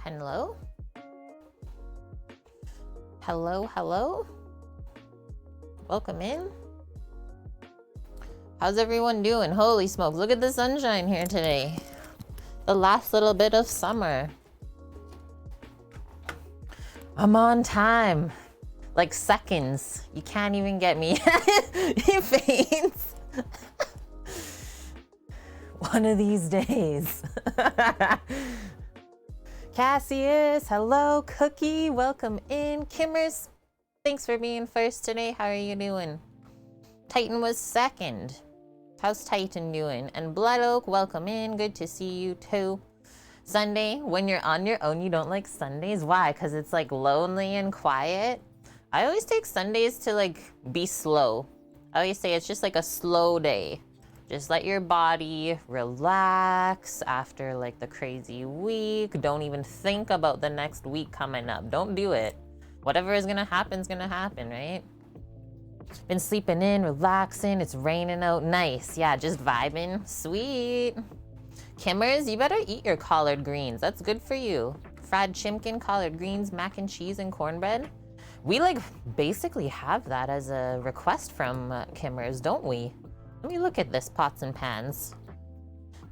Hello? Hello? Welcome in. How's everyone doing? Holy smokes, look at the sunshine here today. The last little bit of summer. I'm on time. Like seconds. You can't even get me. He faints. One of these days. Cassius, hello. Cookie, welcome in. Kimmers, thanks for being first today. How are you doing? Titan was second. How's Titan doing? And Blood Oak, welcome in. Good to see you too. Sunday, when you're on your own, you don't like Sundays. Why? Because it's like lonely and quiet. I always take Sundays to like be slow. I always say it's just like a slow day. Just let your body relax after like the crazy week. Don't even think about the next week coming up. Don't do it. Whatever is gonna happen is gonna happen, right? Been sleeping in, relaxing. It's raining out. Nice. Yeah, just vibing. Sweet. Kimmers, you better eat your collard greens. That's good for you. Fried chimkin, collard greens, mac and cheese, and cornbread. We like basically have that as a request from Kimmers, don't we? Let me look at this, pots and pans.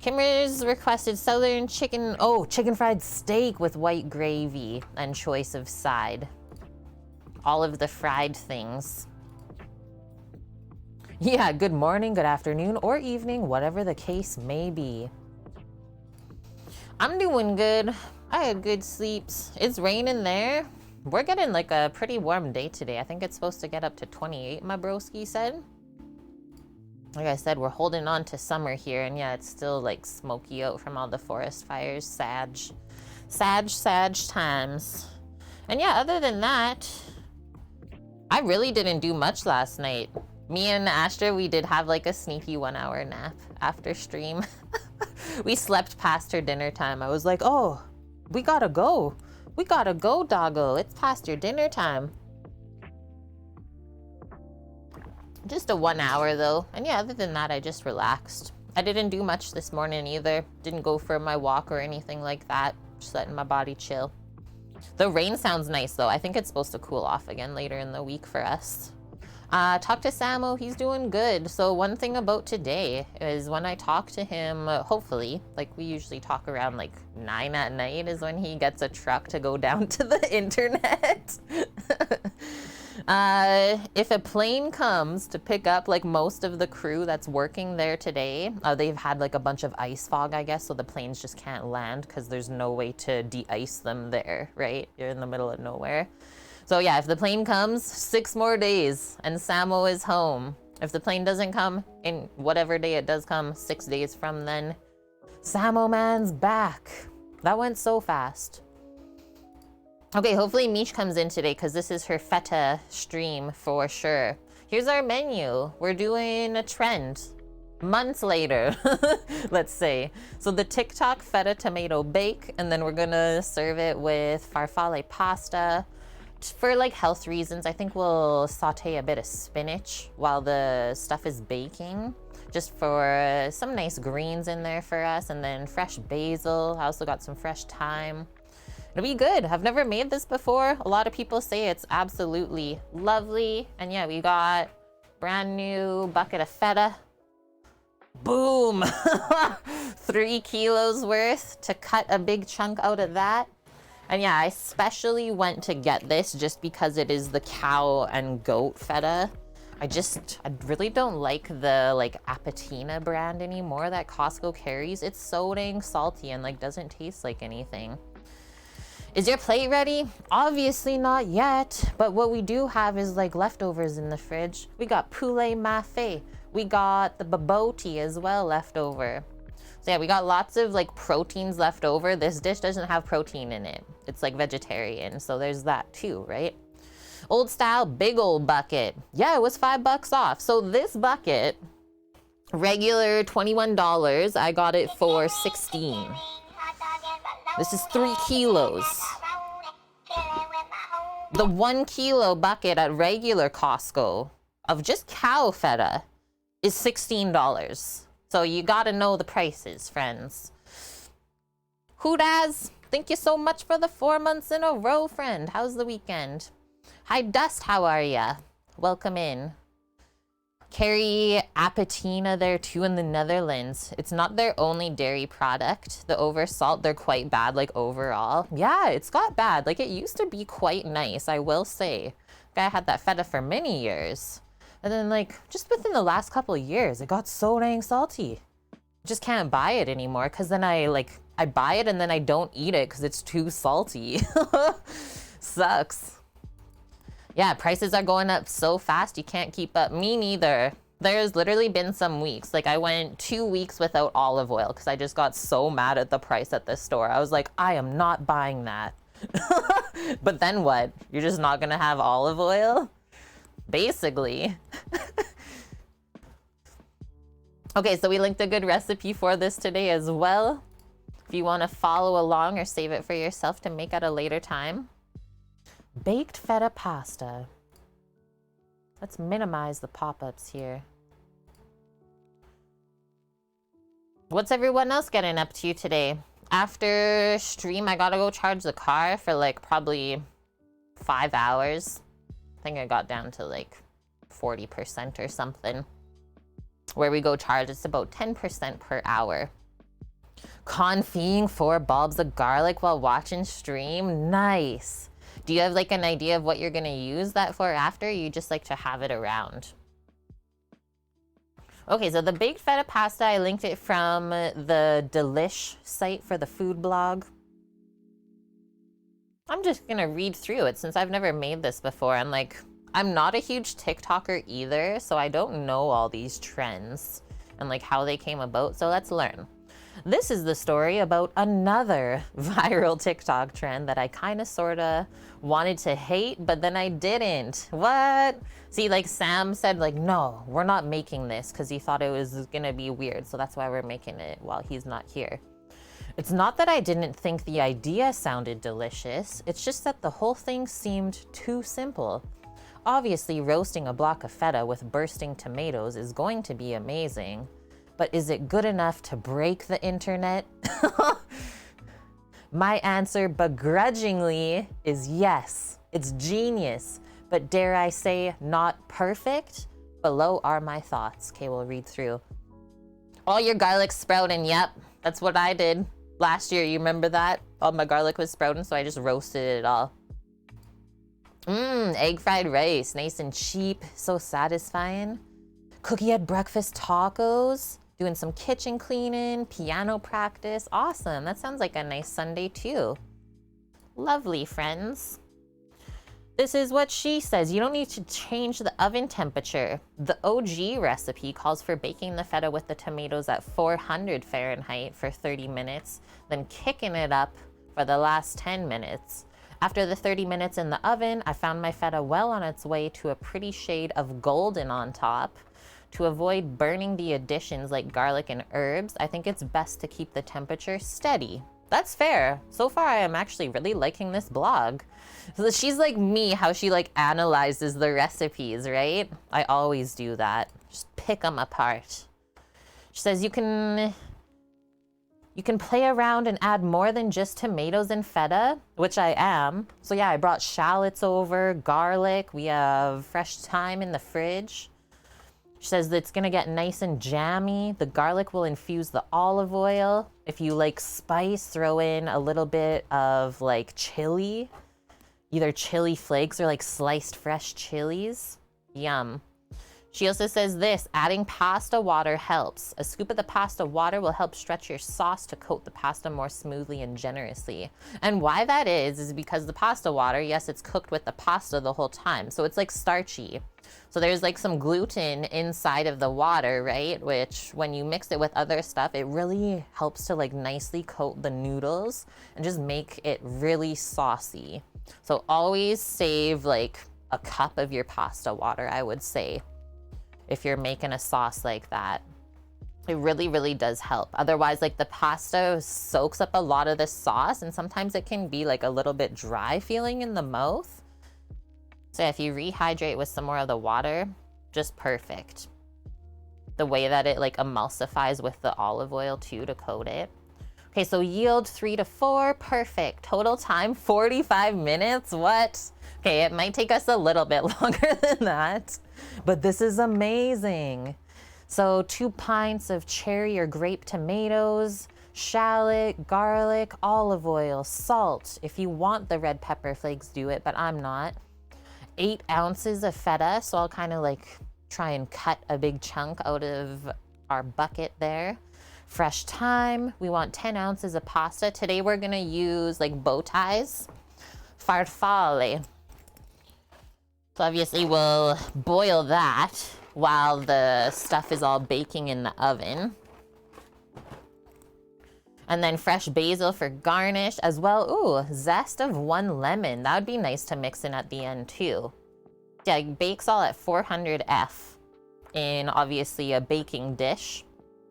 Kimmers requested southern chicken, chicken fried steak with white gravy and choice of side. All of the fried things. Yeah, good morning, good afternoon, or evening, whatever the case may be. I'm doing good. I had good sleeps. It's raining there. We're getting like a pretty warm day today. I think it's supposed to get up to 28, my broski said. Like I said, we're holding on to summer here, and yeah, it's still like smoky out from all the forest fires. Sad times. And yeah, other than that, I really didn't do much last night. Me and Astra, we did have like a sneaky 1 hour nap after stream. We slept past her dinner time. I was like, oh, we gotta go. We gotta go, doggo. It's past your dinner time. Just a 1 hour though. And yeah, other than that, I just relaxed. I didn't do much this morning either. Didn't go for my walk or anything like that. Just letting my body chill. The rain sounds nice though. I think it's supposed to cool off again later in the week for us. Talk to Samo, he's doing good. So one thing about today is when I talk to him, hopefully, like we usually talk around like 9 at night is when he gets a truck to go down to the internet. If a plane comes to pick up like most of the crew that's working there today, they've had like a bunch of ice fog, I guess, so the planes just can't land because there's no way to de-ice them there, right? You're in the middle of nowhere. So yeah, if the plane comes, 6 more days and Samo is home. If the plane doesn't come in whatever day it does come, 6 days from then, Samo man's back. That went so fast. Okay, hopefully Mish comes in today because this is her Feta stream for sure. Here's our menu. We're doing a trend. Months later, let's say. So the TikTok Feta tomato bake, and then we're gonna serve it with farfalle pasta. For like health reasons, I think we'll saute a bit of spinach while the stuff is baking, just for some nice greens in there for us, and then fresh basil. I also got some fresh thyme. It'll be good. I've never made this before. A lot of people say it's absolutely lovely. And yeah, we got brand new bucket of feta. Boom! 3 kilos worth to cut a big chunk out of that. And yeah, I especially went to get this just because it is the cow and goat feta. I really don't like the like Appetina brand anymore that Costco carries. It's so dang salty and like doesn't taste like anything. Is your plate ready? Obviously not yet, but what we do have is like leftovers in the fridge. We got poulet mafé. We got the baboti as well left over. So yeah, we got lots of like proteins left over. This dish doesn't have protein in it. It's like vegetarian, so there's that too, right? Old style, big old bucket. Yeah, it was $5 off. So this bucket, regular $21, I got it for 16. This is 3 kilos. The 1 kilo bucket at regular Costco of just cow feta is $16. So you gotta know the prices, friends. Who does? Thank you so much for the 4 months in a row, friend. How's the weekend? Hi, Dust. How are ya? Welcome in. Carry Apatina there too in the Netherlands. It's not their only dairy product. The oversalt, they're quite bad, like overall. Yeah, it's got bad. Like it used to be quite nice, I will say. Guy had that Feta for many years. And then like just within the last couple of years, it got so dang salty. Just can't buy it anymore because then I buy it and then I don't eat it because it's too salty. Sucks. Yeah, prices are going up so fast, you can't keep up. Me neither. There's literally been some weeks, like I went 2 weeks without olive oil because I just got so mad at the price at this store. I was like, I am not buying that. But then what? You're just not gonna have olive oil? Basically. Okay, so we linked a good recipe for this today as well. If you want to follow along or save it for yourself to make at a later time. Baked feta pasta. Let's minimize the pop-ups here. What's everyone else getting up to today? After stream, I gotta go charge the car for like probably 5 hours. I think I got down to like 40% or something. Where we go charge, it's about 10% per hour. Confying 4 bulbs of garlic while watching stream. Nice. Do you have like an idea of what you're gonna use that for after? Or you just like to have it around? Okay, so the baked feta pasta, I linked it from the Delish site for the food blog. I'm just gonna read through it since I've never made this before. And like, I'm not a huge TikToker either, so I don't know all these trends and like how they came about. So let's learn. This is the story about another viral TikTok trend that I kind of sort of wanted to hate, but then I didn't. What? See, like Sam said, like, no, we're not making this because he thought it was gonna be weird. So that's why we're making it while he's not here. It's not that I didn't think the idea sounded delicious. It's just that the whole thing seemed too simple. Obviously, roasting a block of feta with bursting tomatoes is going to be amazing. But is it good enough to break the internet? My answer begrudgingly is yes. It's genius, but dare I say not perfect? Below are my thoughts. Okay, we'll read through. All your garlic sprouting, yep. That's what I did last year, you remember that? All my garlic was sprouting, so I just roasted it all. Egg fried rice, nice and cheap, so satisfying. Cookie at breakfast tacos. Doing some kitchen cleaning, piano practice. Awesome. That sounds like a nice Sunday too. Lovely, friends. This is what she says. You don't need to change the oven temperature. The OG recipe calls for baking the feta with the tomatoes at 400 Fahrenheit for 30 minutes, then kicking it up for the last 10 minutes. After the 30 minutes in the oven, I found my feta well on its way to a pretty shade of golden on top. To avoid burning the additions like garlic and herbs, I think it's best to keep the temperature steady. That's fair. So far, I am actually really liking this blog. So she's like me, how she like analyzes the recipes, right? I always do that. Just pick them apart. She says you can play around and add more than just tomatoes and feta, which I am. So yeah, I brought shallots over, garlic. We have fresh thyme in the fridge. She says that it's gonna get nice and jammy. The garlic will infuse the olive oil. If you like spice, throw in a little bit of like chili, either chili flakes or like sliced fresh chilies. Yum. She also says this, adding pasta water helps. A scoop of the pasta water will help stretch your sauce to coat the pasta more smoothly and generously. And why that is because the pasta water, yes, it's cooked with the pasta the whole time. So it's like starchy. So there's like some gluten inside of the water, right? Which when you mix it with other stuff, it really helps to like nicely coat the noodles and just make it really saucy. So always save like a cup of your pasta water, I would say, if you're making a sauce like that. It really, really does help. Otherwise, like the pasta soaks up a lot of the sauce and sometimes it can be like a little bit dry feeling in the mouth. So if you rehydrate with some more of the water, just perfect. The way that it like emulsifies with the olive oil too to coat it. Okay, so yield 3 to 4, perfect. Total time 45 minutes, what? Okay, it might take us a little bit longer than that, but this is amazing. So 2 pints of cherry or grape tomatoes, shallot, garlic, olive oil, salt. If you want the red pepper flakes, do it, but I'm not. 8 ounces of feta, so I'll kind of like try and cut a big chunk out of our bucket there. Fresh thyme, we want 10 ounces of pasta. Today we're gonna use like bow ties, farfalle. So obviously we'll boil that while the stuff is all baking in the oven. And then fresh basil for garnish as well. Ooh, zest of 1 lemon. That would be nice to mix in at the end too. Yeah, it bakes all at 400 F in obviously a baking dish,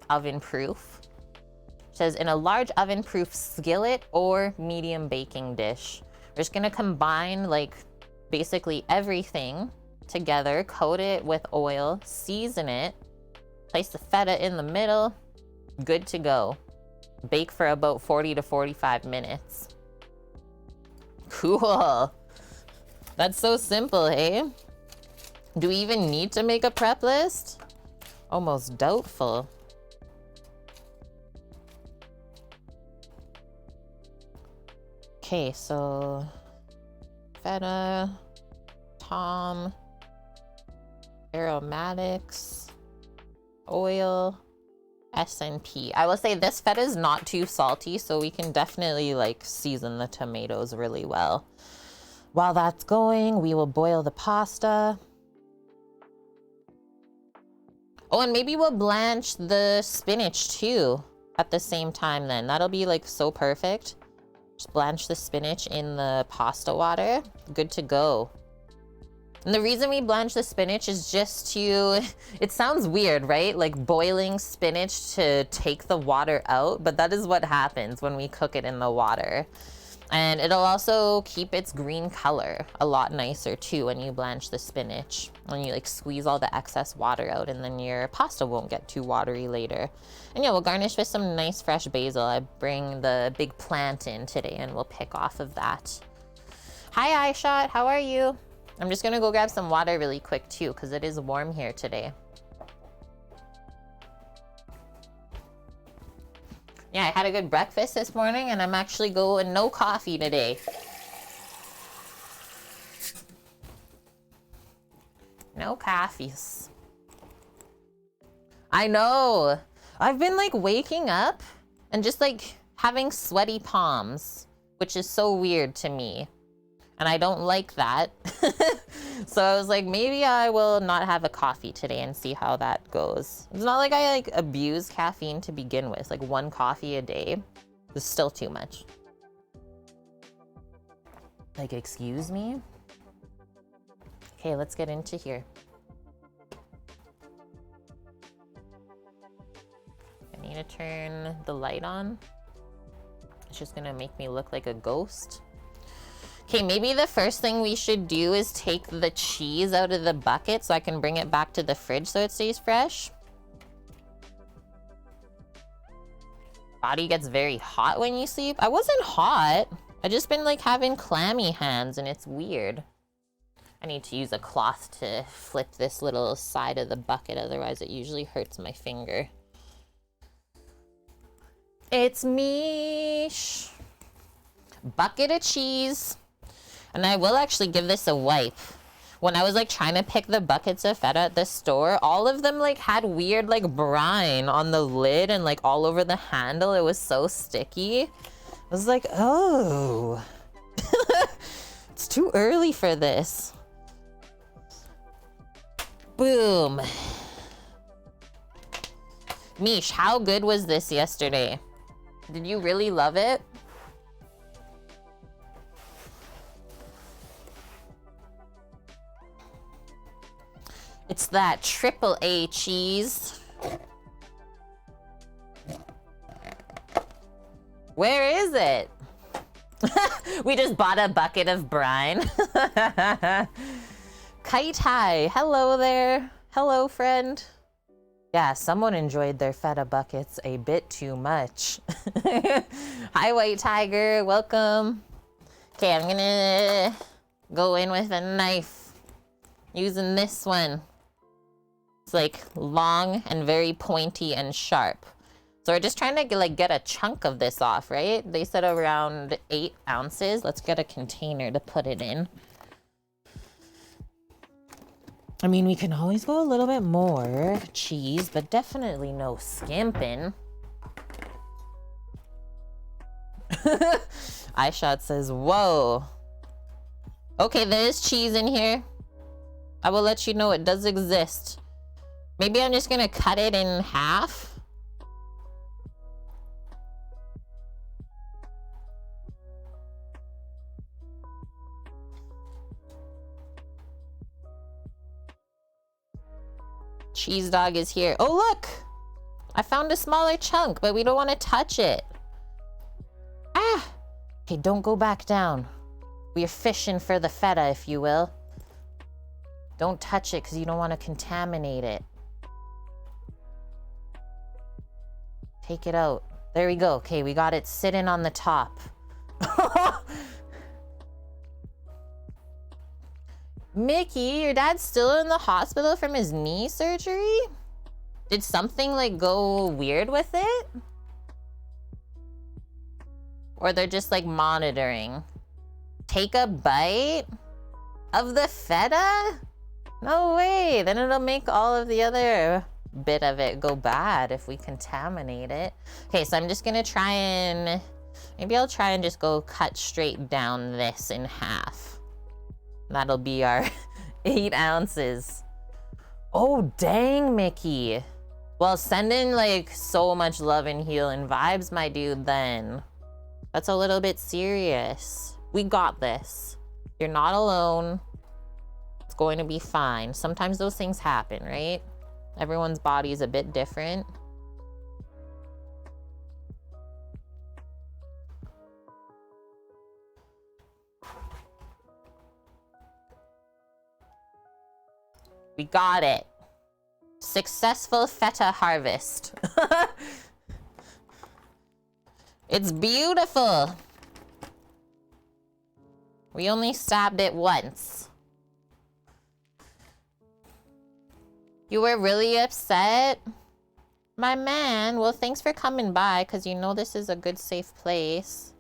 oven proof. It says in a large oven proof skillet or medium baking dish. We're just gonna combine like basically everything together, coat it with oil, season it, place the feta in the middle, good to go. Bake for about 40 to 45 minutes. Cool. That's so simple, hey? Do we even need to make a prep list? Almost doubtful. Okay, so feta, thyme, aromatics, oil, S&P. I will say this feta is not too salty, so we can definitely like season the tomatoes really well. While that's going, we will boil the pasta. Oh, and maybe we'll blanch the spinach too at the same time then. That'll be like so perfect. Just blanch the spinach in the pasta water. Good to go. And the reason we blanch the spinach is just to, it sounds weird, right? Like boiling spinach to take the water out, but that is what happens when we cook it in the water. And it'll also keep its green color a lot nicer too when you blanch the spinach. When you like squeeze all the excess water out, and then your pasta won't get too watery later. And yeah, we'll garnish with some nice fresh basil. I bring the big plant in today and we'll pick off of that. Hi iShot, how are you? I'm just gonna go grab some water really quick too, because it is warm here today. Yeah, I had a good breakfast this morning and I'm actually going no coffee today. No coffees. I know. I've been like waking up and just like having sweaty palms, which is so weird to me. And I don't like that. So I was like, maybe I will not have a coffee today and see how that goes. It's not like I like abuse caffeine to begin with. Like 1 coffee a day is still too much. Like, excuse me? Okay, let's get into here. I need to turn the light on. It's just gonna make me look like a ghost. Okay, maybe the first thing we should do is take the cheese out of the bucket so I can bring it back to the fridge so it stays fresh. Body gets very hot when you sleep. I wasn't hot. I just been like having clammy hands and it's weird. I need to use a cloth to flip this little side of the bucket, otherwise it usually hurts my finger. It's Mish. Bucket of cheese. And I will actually give this a wipe. When I was like trying to pick the buckets of feta at the store, all of them like had weird like brine on the lid and like all over the handle. It was so sticky. I was like, oh, it's too early for this. Boom. Mish, how good was this yesterday? Did you really love it? It's that AAA cheese. Where is it? We just bought a bucket of brine. Kite hi, hello there. Hello, friend. Yeah, someone enjoyed their feta buckets a bit too much. Hi, White Tiger. Welcome. Okay, I'm gonna go in with a knife. Using this one. It's like long and very pointy and sharp. So we're just trying to get a chunk of this off, right? They said around 8 ounces. Let's get a container to put it in. I mean, we can always go a little bit more cheese, but definitely no skimping. iShot says, whoa. Okay, there is cheese in here. I will let you know it does exist. Maybe I'm just gonna cut it in half. Cheese dog is here. Oh, look! I found a smaller chunk, but we don't want to touch it. Ah! Okay, don't go back down. We are fishing for the feta, if you will. Don't touch it, because you don't want to contaminate it. Take it out. There we go. Okay, we got it sitting on the top. Mickey, your dad's still in the hospital from his knee surgery? Did something like go weird with it? Or they're just like monitoring? Take a bite of the feta? No way, then it'll make all of the other bit of it go bad if we contaminate it. Okay, so I'm just gonna try and, maybe I'll try and just go cut straight down this in half. That'll be our 8 ounces. Oh, dang, Mickey. Well, sending like so much love and healing vibes, my dude, then. That's a little bit serious. We got this. You're not alone. It's going to be fine. Sometimes those things happen, right? Everyone's body is a bit different. We got it. Successful feta harvest. It's beautiful. We only stabbed it once. You were really upset? My man, well, thanks for coming by, because you know this is a good, safe place.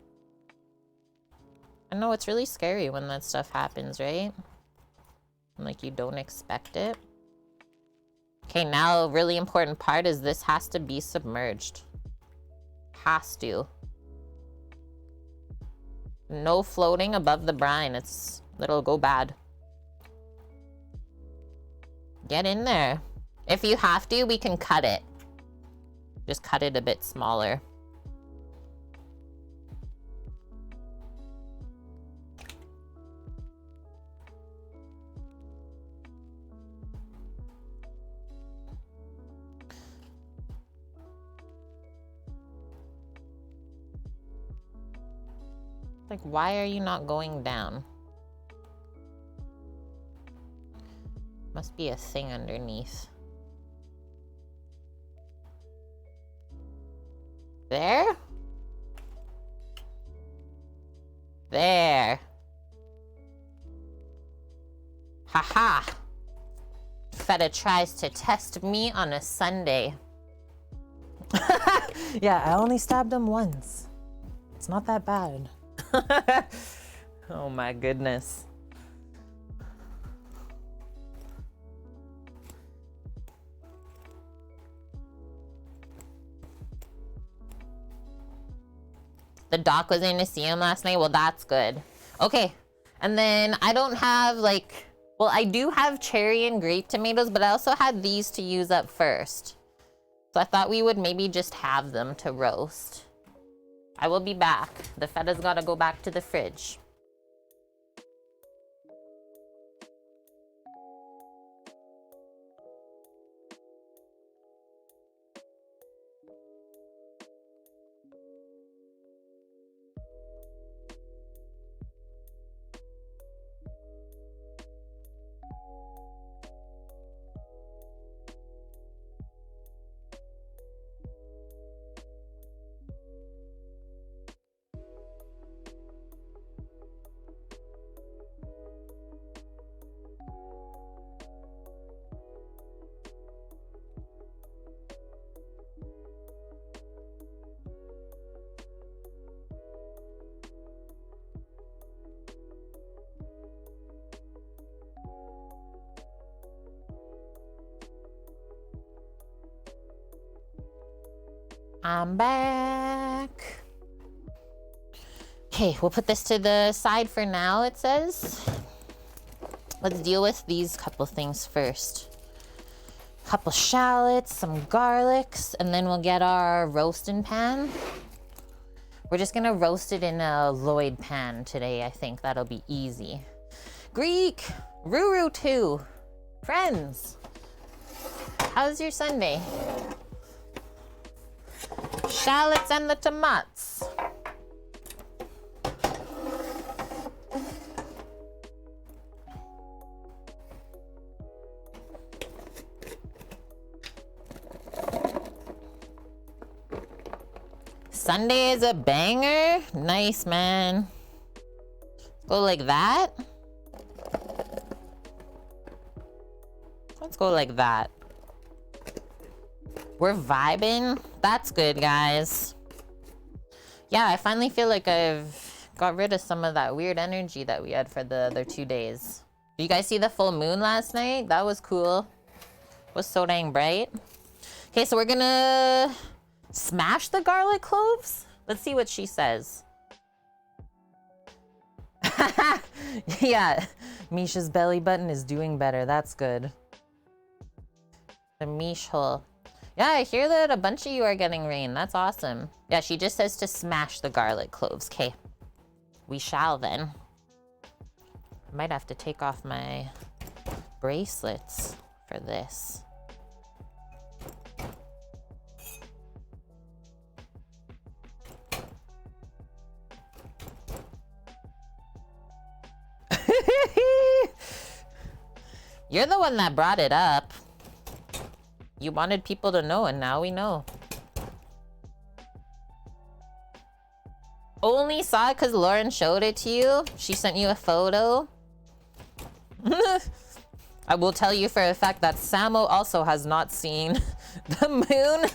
I know it's really scary when that stuff happens, right? Like you don't expect it. Okay, now a really important part is this has to be submerged. Has to. No floating above the brine. It'll go bad. Get in there. If you have to, we can cut it. Just cut it a bit smaller. Like, why are you not going down? Must be a thing underneath. There? There. Haha. Feta tries to test me on a Sunday. Yeah, I only stabbed him once. It's not that bad. Oh my goodness. The doc was in to see him last night. Well, that's good. Okay. And then I don't have like, well, I do have cherry and grape tomatoes, but I also had these to use up first. So I thought we would maybe just have them to roast. I will be back. The feta's gotta go back to the fridge. I'm back. Okay, we'll put this to the side for now, it says. Let's deal with these couple things first. Couple shallots, some garlics, and then we'll get our roasting pan. We're just gonna roast it in a Lloyd pan today, I think. That'll be easy. Greek, Ruru too. Friends, how's your Sunday? Shallots and the tomatoes. Sunday is a banger. Nice, man. Let's go like that. Let's go like that. We're vibing. That's good, guys. Yeah, I finally feel like I've got rid of some of that weird energy that we had for the other 2 days. Did you guys see the full moon last night? That was cool. It was so dang bright. Okay, so we're gonna smash the garlic cloves? Let's see what she says. Yeah, Misha's belly button is doing better. That's good. The Mish hole. Yeah, I hear that a bunch of you are getting rain. That's awesome. Yeah, she just says to smash the garlic cloves. Okay, we shall then. I might have to take off my bracelets for this. You're the one that brought it up. You wanted people to know, and now we know. Only saw it because Lauren showed it to you? She sent you a photo? I will tell you for a fact that Samo also has not seen the moon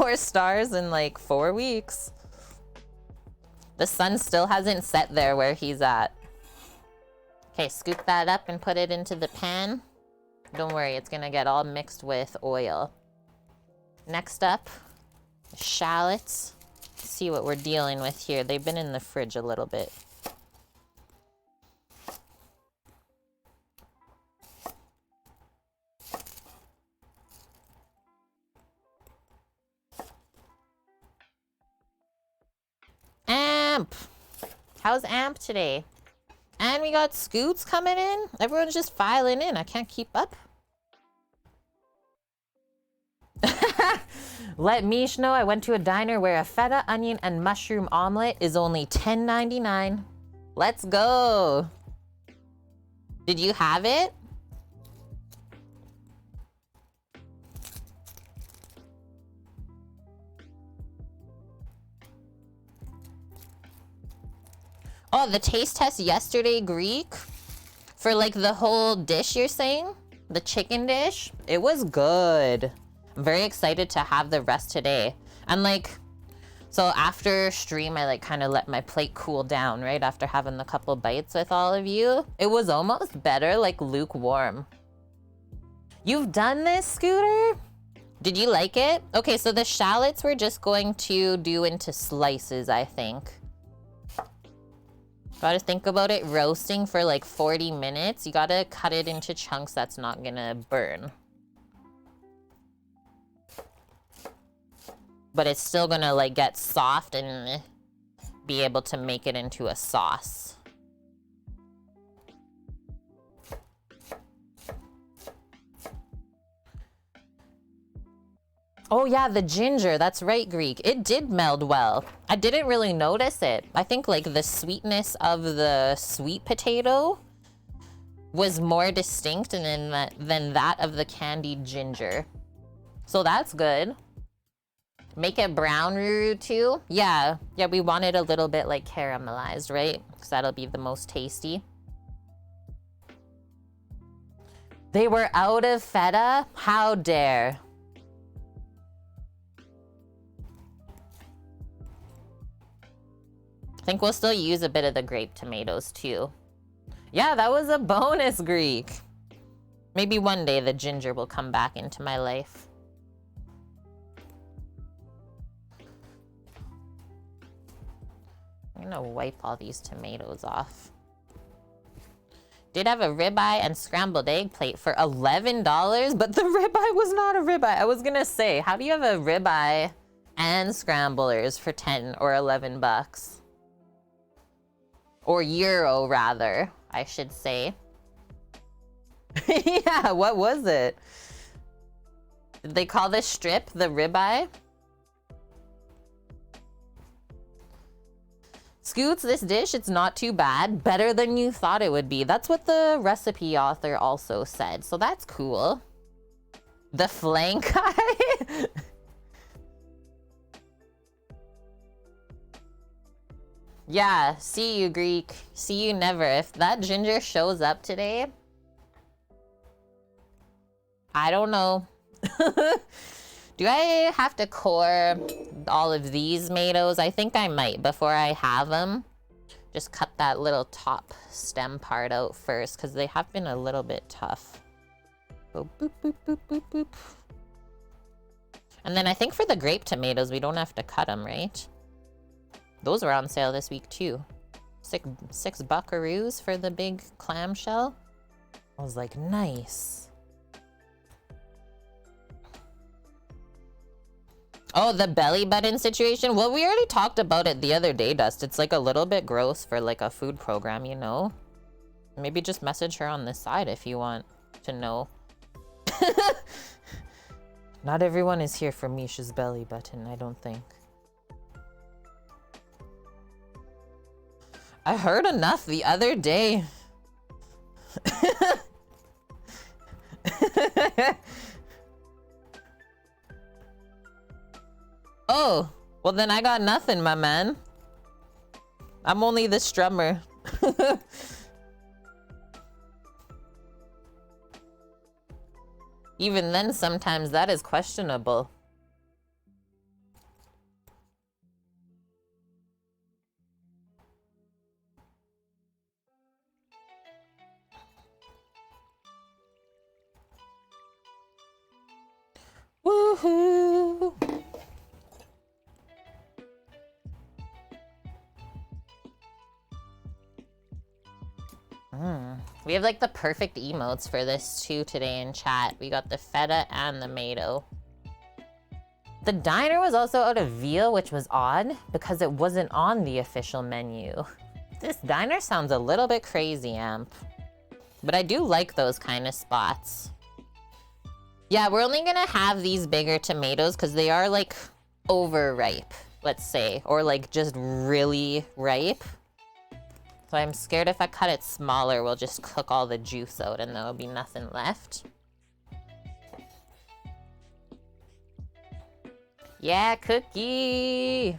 or stars in like 4 weeks. The sun still hasn't set there where he's at. Okay, scoop that up and put it into the pan. Don't worry, it's gonna get all mixed with oil. Next up, shallots. Let's see what we're dealing with here. They've been in the fridge a little bit. Amp! How's Amp today? And we got Scoots coming in. Everyone's just filing in. I can't keep up. Let Mish know I went to a diner where a feta, onion, and mushroom omelet is only $10.99. Let's go. Did you have it? Oh, the taste test yesterday, Greek? For like the whole dish you're saying? The chicken dish? It was good. I'm very excited to have the rest today. And like, so after stream, I like kind of let my plate cool down, right? After having a couple bites with all of you. It was almost better, like lukewarm. You've done this, Scooter? Did you like it? Okay, so the shallots we're just going to do into slices, I think. Gotta think about it roasting for like 40 minutes. You gotta cut it into chunks that's not gonna burn. But it's still gonna like get soft and be able to make it into a sauce. Oh yeah, the ginger, that's right, Greek. It did meld well. I didn't really notice it. I think like the sweetness of the sweet potato was more distinct than that of the candied ginger. So that's good. Make it brown, Ruru, too? Yeah, we want it a little bit like caramelized, right? Because that'll be the most tasty. They were out of feta? How dare. I think we'll still use a bit of the grape tomatoes too. Yeah, that was a bonus, Greek. Maybe one day the ginger will come back into my life. I'm gonna wipe all these tomatoes off. Did have a ribeye and scrambled egg plate for $11, but the ribeye was not a ribeye. I was gonna say, how do you have a ribeye and scramblers for 10 or 11 bucks? Or euro, rather, I should say. Yeah, what was it? Did they call this strip the ribeye? Scoots, this dish, it's not too bad. Better than you thought it would be. That's what the recipe author also said. So that's cool. The flank guy? Yeah, see you, Greek. See you never. If that ginger shows up today, I don't know. Do I have to core all of these tomatoes? I think I might before I have them. Just cut that little top stem part out first because they have been a little bit tough. Go boop, boop, boop, boop, boop. And then I think for the grape tomatoes, we don't have to cut them, right? Those were on sale this week too. Six buckaroos for the big clamshell. I was like, nice. Oh, the belly button situation? Well, we already talked about it the other day, Dust. It's like a little bit gross for like a food program, you know? Maybe just message her on the side if you want to know. Not everyone is here for Misha's belly button, I don't think. I heard enough the other day. Oh, well then I got nothing, my man. I'm only the strummer. Even then, sometimes that is questionable. Woohoo! We have like the perfect emotes for this too today in chat. We got the feta and the tomato. The diner was also out of veal, which was odd because it wasn't on the official menu. This diner sounds a little bit crazy, Amp. But I do like those kind of spots. Yeah, we're only gonna have these bigger tomatoes because they are like overripe, let's say, or like just really ripe. So I'm scared if I cut it smaller, we'll just cook all the juice out and there'll be nothing left. Yeah, cookie!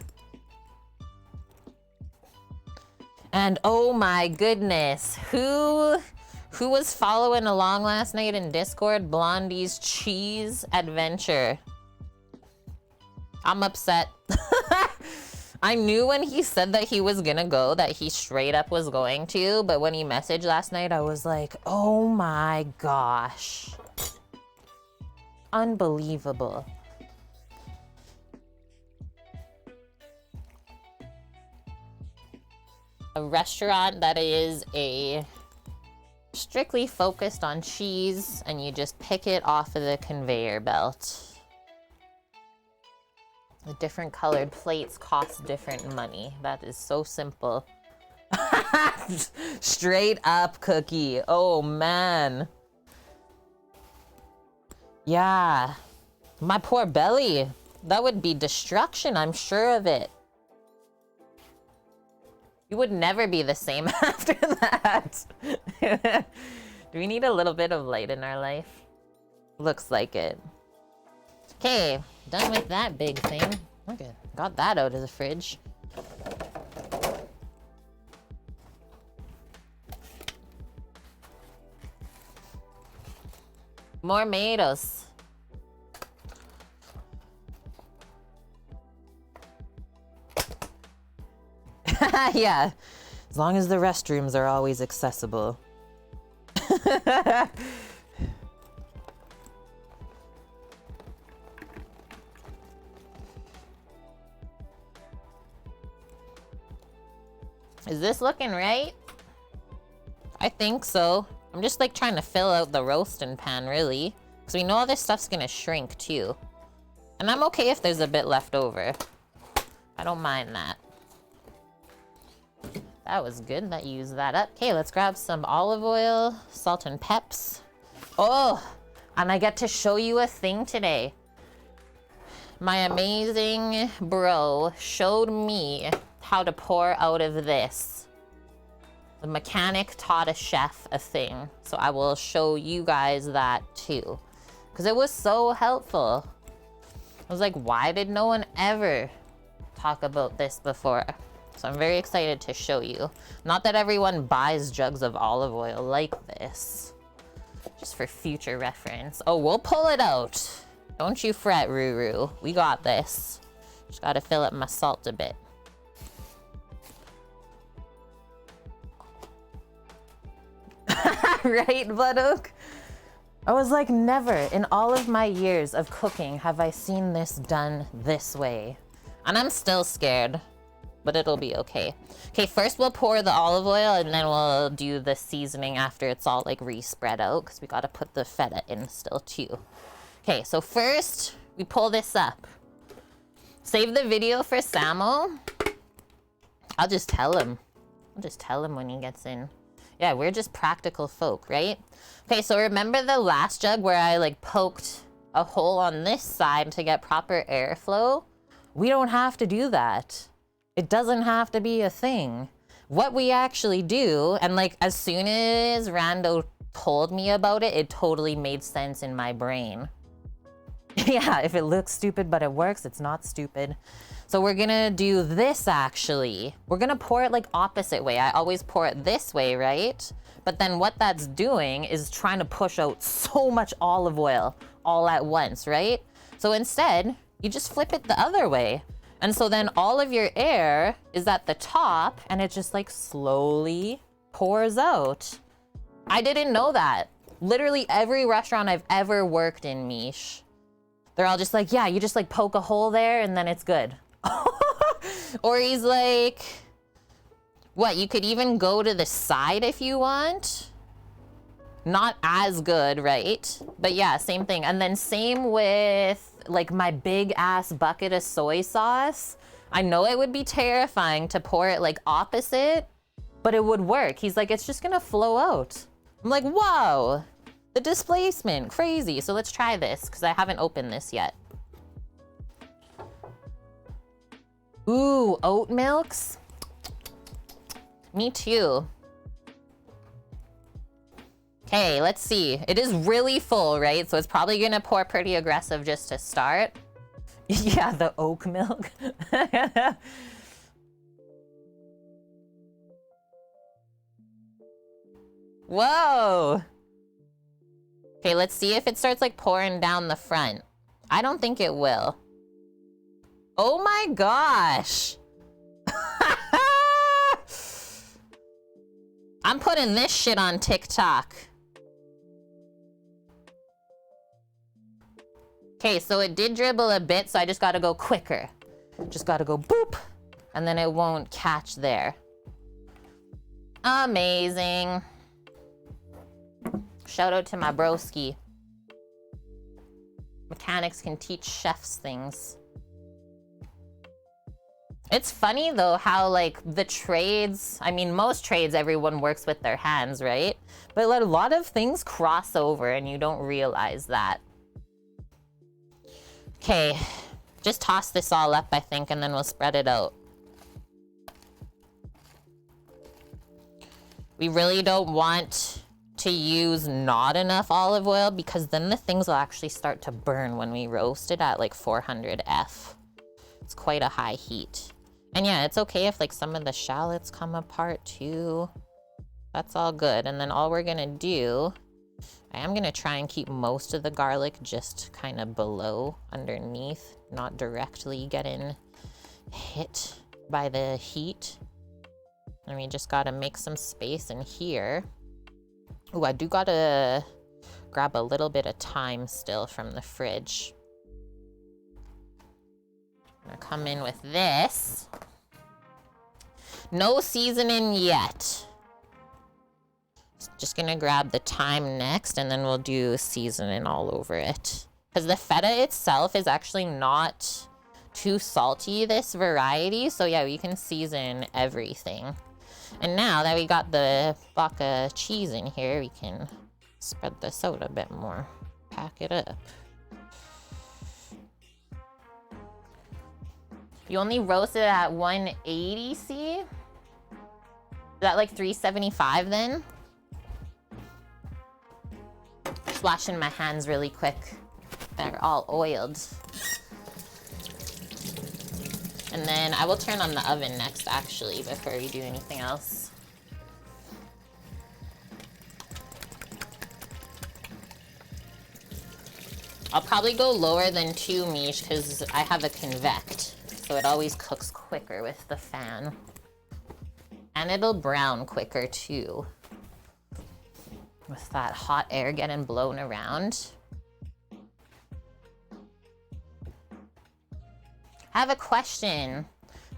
And oh my goodness, who was following along last night in Discord? Blondie's cheese adventure. I'm upset. I knew when he said that he was gonna go that he straight up was going to, but when he messaged last night, I was like, oh my gosh. Unbelievable. A restaurant that is strictly focused on cheese and you just pick it off of the conveyor belt. The different colored plates cost different money. That is so simple. Straight up cookie. Oh man. Yeah. My poor belly. That would be destruction, I'm sure of it. You would never be the same after that. Do we need a little bit of light in our life? Looks like it. Okay, done with that big thing. Okay, got that out of the fridge. More tomatoes. Yeah, as long as the restrooms are always accessible. Is this looking right? I think so. I'm just like trying to fill out the roasting pan really. Because we know all this stuff's gonna shrink too. And I'm okay if there's a bit left over. I don't mind that. That was good that you used that up. Okay, let's grab some olive oil, salt and peps. Oh, and I get to show you a thing today. My amazing bro showed me how to pour out of this. The mechanic taught a chef a thing. So I will show you guys that too. Because it was so helpful. I was like, why did no one ever talk about this before? So I'm very excited to show you. Not that everyone buys jugs of olive oil like this. Just for future reference. Oh, we'll pull it out. Don't you fret, Ruru. We got this. Just gotta fill up my salt a bit. Right, Blood Oak? I was like, never in all of my years of cooking have I seen this done this way. And I'm still scared, but it'll be okay. Okay, first we'll pour the olive oil and then we'll do the seasoning after it's all like re-spread out because we gotta put the feta in still too. Okay, so first we pull this up. Save the video for Samo. I'll just tell him. I'll just tell him when he gets in. Yeah, we're just practical folk, right? Okay, so remember the last jug where I like poked a hole on this side to get proper airflow? We don't have to do that. It doesn't have to be a thing. What we actually do, and like as soon as Rando told me about it, it totally made sense in my brain. Yeah, if it looks stupid but it works, it's not stupid. So we're gonna do this actually. We're gonna pour it like opposite way. I always pour it this way, right? But then what that's doing is trying to push out so much olive oil all at once, right? So instead, you just flip it the other way. And so then all of your air is at the top and it just like slowly pours out. I didn't know that. Literally every restaurant I've ever worked in, Mish, they're all just like, yeah, you just like poke a hole there and then it's good. Or he's like, what, you could even go to the side if you want? Not as good, right? But yeah, same thing. And then same with like my big ass bucket of soy sauce. I know it would be terrifying to pour it like opposite, but it would work. He's like, it's just gonna flow out. I'm like, whoa, the displacement, crazy. So let's try this because I haven't opened this yet. Ooh, oat milks. Me too. Okay, let's see. It is really full, right? So it's probably gonna pour pretty aggressive just to start. Yeah, the oat milk. Whoa. Okay, let's see if it starts like pouring down the front. I don't think it will. Oh my gosh. I'm putting this shit on TikTok. Okay, so it did dribble a bit, so I just gotta go quicker. Just gotta go boop, and then it won't catch there. Amazing. Shout out to my broski. Mechanics can teach chefs things. It's funny though how like the trades, I mean most trades everyone works with their hands, right? But a lot of things cross over and you don't realize that. Okay, just toss this all up I think and then we'll spread it out. We really don't want to use not enough olive oil because then the things will actually start to burn when we roast it at like 400 F. It's quite a high heat. And yeah, it's okay if like some of the shallots come apart too. That's all good. And then all we're gonna do, I am gonna try and keep most of the garlic just kind of below, underneath, not directly getting hit by the heat. And we just gotta make some space in here. Ooh, I do gotta grab a little bit of thyme still from the fridge. I'm gonna come in with this. No seasoning yet. Just gonna grab the thyme next, and then we'll do seasoning all over it. Because the feta itself is actually not too salty, this variety. So yeah, we can season everything. And now that we got the block of cheese in here, we can spread this out a bit more. Pack it up. You only roast it at 180 C? Is that like 375 then? Just washing my hands really quick. They're all oiled. And then I will turn on the oven next, actually, before we do anything else. I'll probably go lower than 2 miche because I have a convect. So it always cooks quicker with the fan. And it'll brown quicker too. With that hot air getting blown around. I have a question.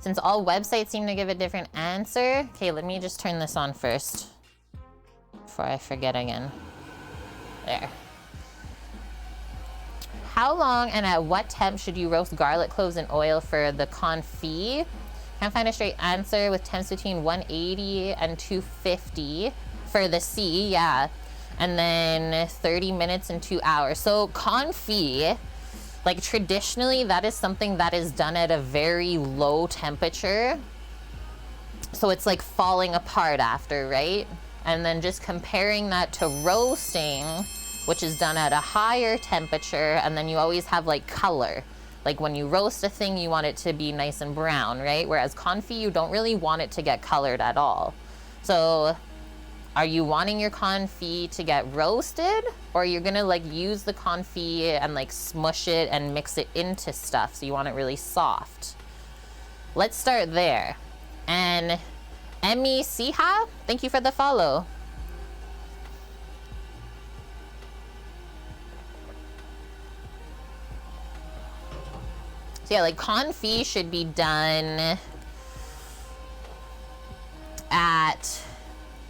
Since all websites seem to give a different answer. Okay, let me just turn this on first. Before I forget again. There. How long and at what temp should you roast garlic cloves in oil for the confit? Can't find a straight answer with temps between 180 and 250 for the C, yeah. And then 30 minutes and 2 hours. So confit, like traditionally, that is something that is done at a very low temperature. So it's like falling apart after, right? And then just comparing that to roasting, which is done at a higher temperature, and then you always have like color. Like when you roast a thing, you want it to be nice and brown, right? Whereas confit, you don't really want it to get colored at all. So are you wanting your confit to get roasted, or you're gonna like use the confit and like smush it and mix it into stuff so you want it really soft? Let's start there. And Emmy Siha, thank you for the follow. So yeah, like confit should be done at,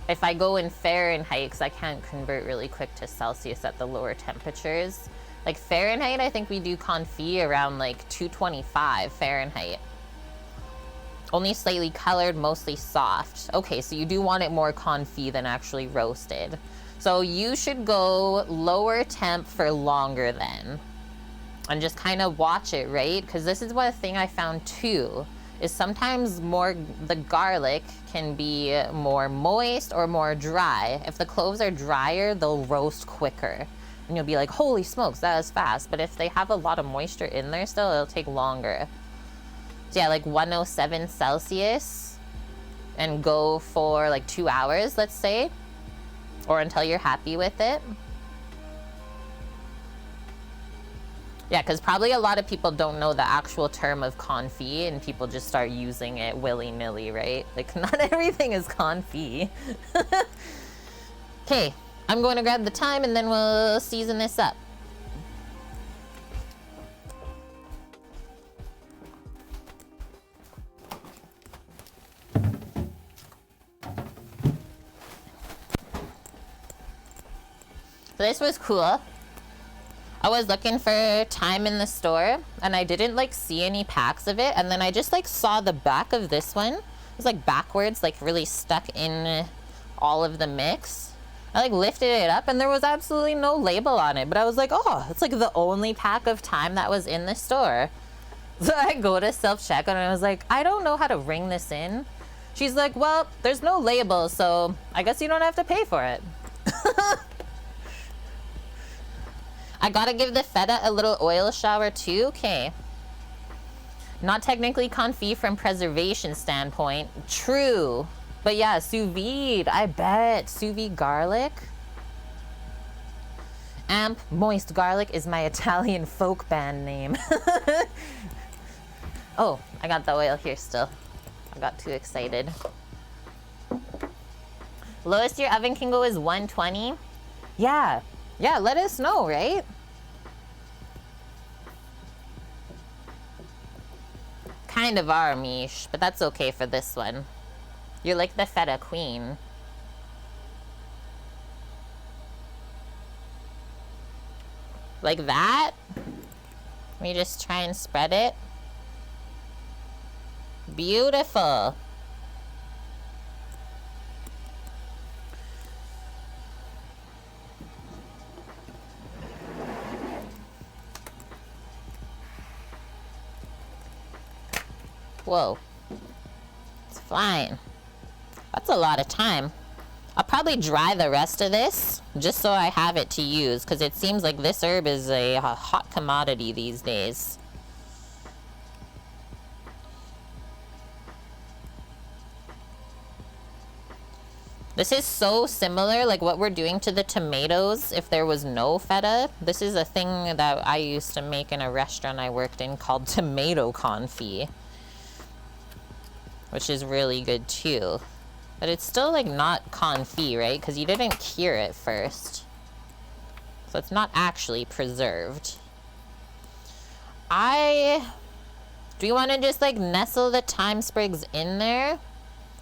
if I go in Fahrenheit, because I can't convert really quick to Celsius at the lower temperatures. Like Fahrenheit, I think we do confit around like 225 Fahrenheit. Only slightly colored, mostly soft. Okay, so you do want it more confit than actually roasted. So you should go lower temp for longer then. And just kind of watch it, right? Because this is one thing I found too, is sometimes the garlic can be more moist or more dry. If the cloves are drier, they'll roast quicker. And you'll be like, holy smokes, that was fast. But if they have a lot of moisture in there still, it'll take longer. So yeah, like 107 Celsius and go for like 2 hours, let's say, or until you're happy with it. Yeah, because probably a lot of people don't know the actual term of confit, and people just start using it willy-nilly, right? Like, not everything is confit. Okay, I'm going to grab the thyme, and then we'll season this up. So this was cool. I was looking for thyme in the store, and I didn't like see any packs of it, and then I just like saw the back of this one. It was like backwards, like really stuck in all of the mix. I like lifted it up and there was absolutely no label on it, but I was like, oh, it's like the only pack of thyme that was in the store. So I go to self-checkout and I was like, I don't know how to ring this in. She's like, well, there's no label, so I guess you don't have to pay for it. I gotta give the feta a little oil shower too. Okay. Not technically confit from preservation standpoint. True. But yeah, sous vide. I bet. Sous vide garlic. Amp Moist Garlic is my Italian folk band name. Oh, I got the oil here still. I got too excited. Lowest your oven can go is 120. Yeah. Yeah, let us know, right? Kind of our miche, but that's okay for this one. You're like the feta queen. Like that? Let me just try and spread it. Beautiful. Whoa. It's fine. That's a lot of time. I'll probably dry the rest of this just so I have it to use, because it seems like this herb is a hot commodity these days. This is so similar, like what we're doing to the tomatoes if there was no feta. This is a thing that I used to make in a restaurant I worked in called tomato confit, which is really good too. But it's still like not confit, right? Because you didn't cure it first. So it's not actually preserved. Do you want to just like nestle the thyme sprigs in there?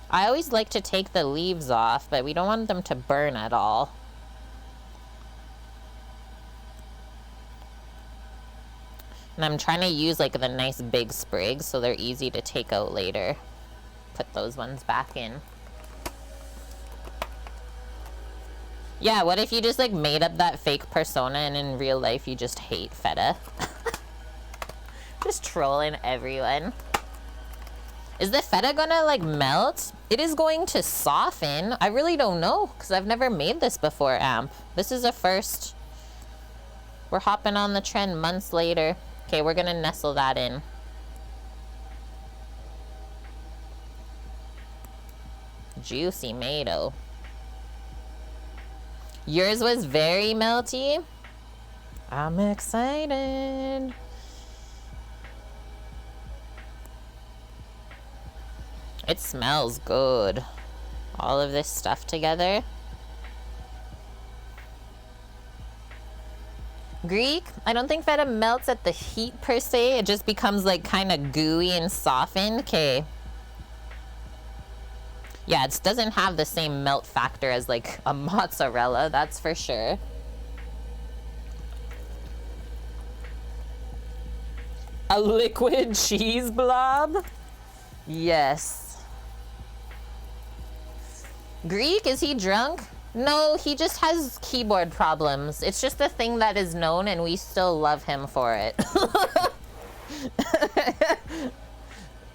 I always like to take the leaves off, but we don't want them to burn at all. And I'm trying to use like the nice big sprigs so they're easy to take out later. Put those ones back in. Yeah, what if you just like made up that fake persona and in real life you just hate feta? Just trolling everyone. Is the feta gonna like melt? It is going to soften. I really don't know because I've never made this before, Amp. This is a first. We're hopping on the trend months later. Okay, we're gonna nestle that in. Juicy tomato. Yours was very melty. I'm excited. It smells good. All of this stuff together. Greek, I don't think feta melts at the heat per se. It just becomes like kind of gooey and softened. Okay. Yeah, it doesn't have the same melt factor as like a mozzarella, that's for sure. A liquid cheese blob? Yes. Greek, is he drunk? No, he just has keyboard problems. It's just a thing that is known and we still love him for it.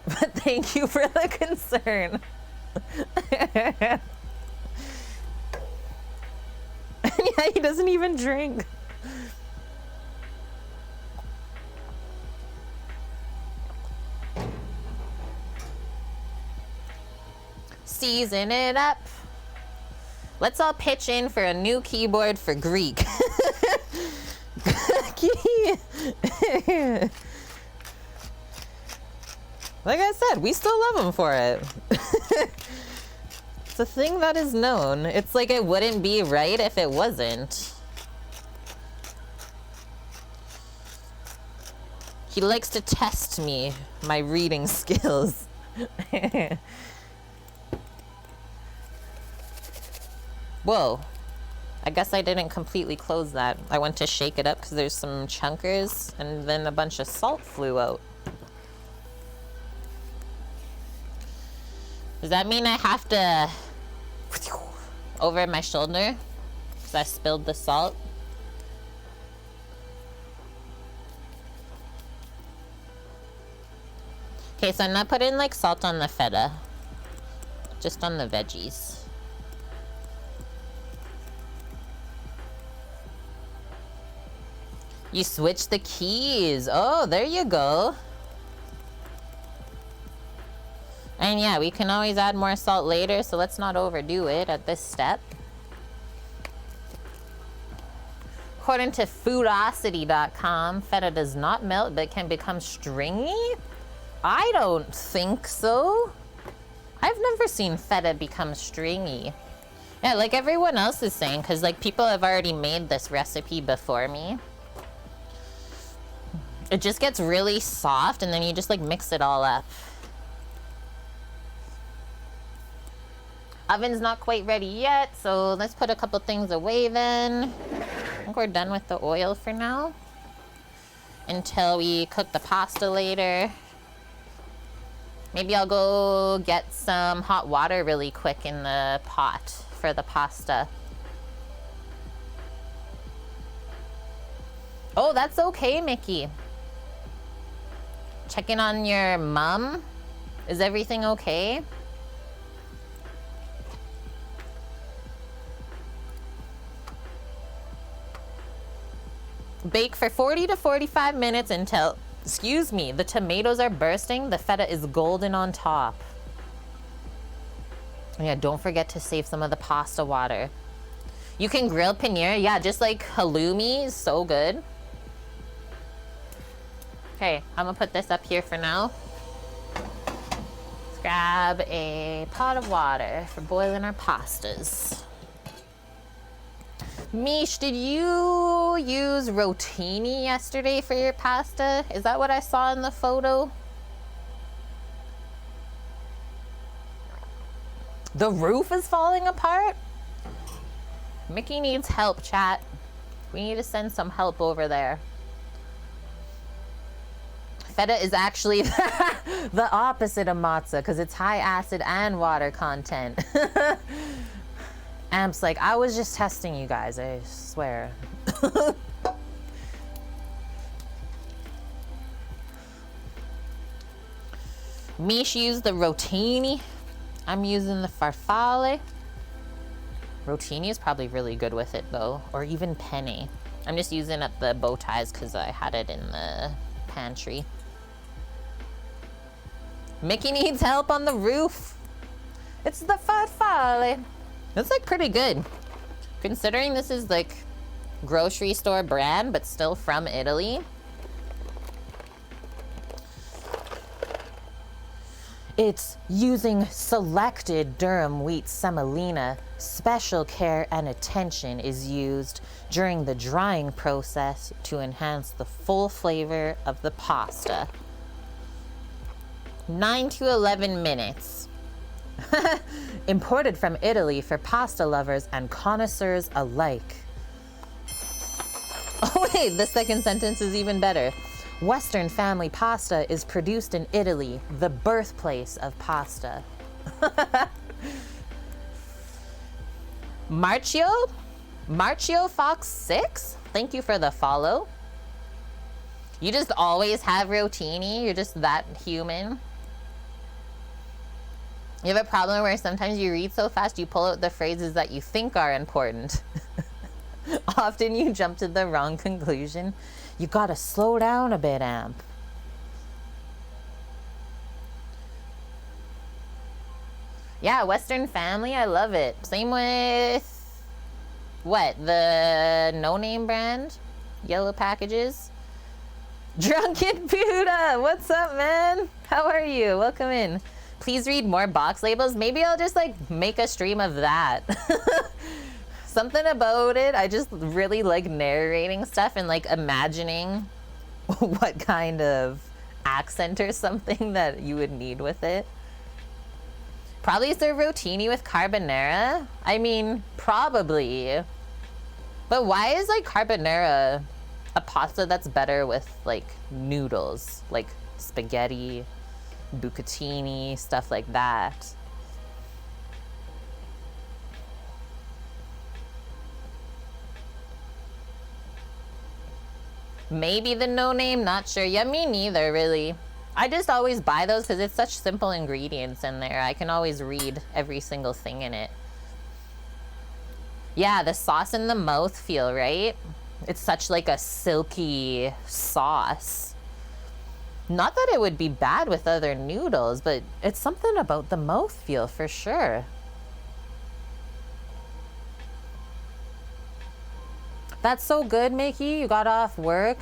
But thank you for the concern. Yeah, he doesn't even drink. Season it up. Let's all pitch in for a new keyboard for Greek. Like I said, we still love him for it. It's a thing that is known. It's like it wouldn't be right if it wasn't. He likes to test me, my reading skills. Whoa. I guess I didn't completely close that. I went to shake it up because there's some chunkers and then a bunch of salt flew out. Does that mean I have to over my shoulder because I spilled the salt? Okay, so I'm not putting like salt on the feta, just on the veggies. You switch the keys. Oh, there you go. And yeah, we can always add more salt later, so let's not overdo it at this step. According to foodosity.com, feta does not melt but can become stringy? I don't think so. I've never seen feta become stringy. Yeah, like everyone else is saying, because like people have already made this recipe before me. It just gets really soft and then you just like mix it all up. Oven's not quite ready yet, so let's put a couple things away then. I think we're done with the oil for now. Until we cook the pasta later. Maybe I'll go get some hot water really quick in the pot for the pasta. Oh, that's okay, Mickey. Checking on your mom. Is everything okay? Bake for 40 to 45 minutes until, excuse me, the tomatoes are bursting, the feta is golden on top. Yeah, don't forget to save some of the pasta water. You can grill paneer, yeah, just like halloumi is so good. Okay, I'm gonna put this up here for now. Let's grab a pot of water for boiling our pastas. Mish, did you use rotini yesterday for your pasta? Is that what I saw in the photo? The roof is falling apart? Mickey needs help, chat. We need to send some help over there. Feta is actually the opposite of matzah because it's high acid and water content. Amp's like, I was just testing you guys, I swear. Mish used the rotini. I'm using the farfalle. Rotini is probably really good with it though, or even penne. I'm just using up the bow ties because I had it in the pantry. Mickey needs help on the roof. It's the farfalle. That's like pretty good. Considering this is like grocery store brand, but still from Italy. It's using selected durum wheat semolina. Special care and attention is used during the drying process to enhance the full flavor of the pasta. 9 to 11 minutes. Imported from Italy for pasta lovers and connoisseurs alike. Oh wait, the second sentence is even better. Western family pasta is produced in Italy, the birthplace of pasta. Marcio Fox 6, thank you for the follow. You just always have rotini, you're just that human. You have a problem where sometimes you read so fast you pull out the phrases that you think are important. Often you jump to the wrong conclusion. You gotta slow down a bit, Amp. Yeah, Western family, I love it. Same with, what, the no-name brand? Yellow packages? Drunken Buddha, what's up, man? How are you? Welcome in. Please read more box labels. Maybe I'll just like make a stream of that. Something about it, I just really like narrating stuff and like imagining what kind of accent or something that you would need with it. Probably serve rotini with carbonara. I mean, probably. But why is like carbonara a pasta that's better with like noodles, like spaghetti, bucatini, stuff like that? Maybe the no name, not sure. Yeah, me neither, really. I just always buy those because it's such simple ingredients in there. I can always read every single thing in it. Yeah, the sauce in the mouth feel, right? It's such like a silky sauce. Not that it would be bad with other noodles, but it's something about the mouthfeel for sure. That's so good, Mickey. You got off work.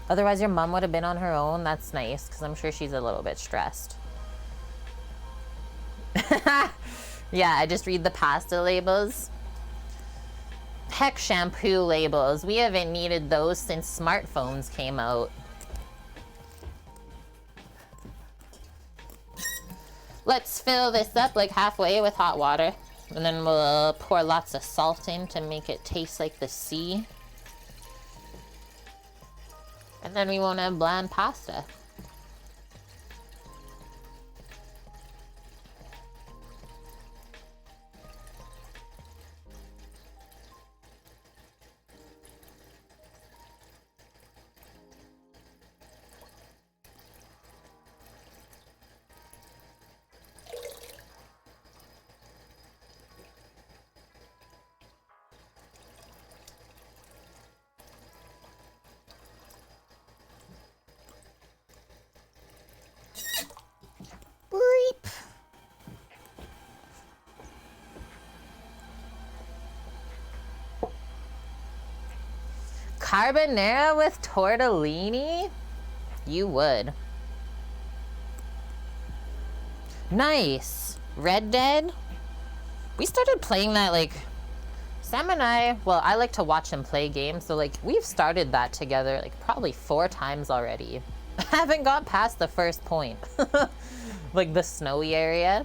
Otherwise, your mom would have been on her own. That's nice, because I'm sure she's a little bit stressed. Yeah, I just read the pasta labels. Heck, shampoo labels. We haven't needed those since smartphones came out. Let's fill this up like halfway with hot water. And then we'll pour lots of salt in to make it taste like the sea. And then we won't have bland pasta. Carbonara with tortellini? You would. Nice. Red Dead? We started playing that, like, Sam and I, well, I like to watch him play games, so, like, we've started that together, like, probably 4 times already. I haven't got past the first point. Like, the snowy area.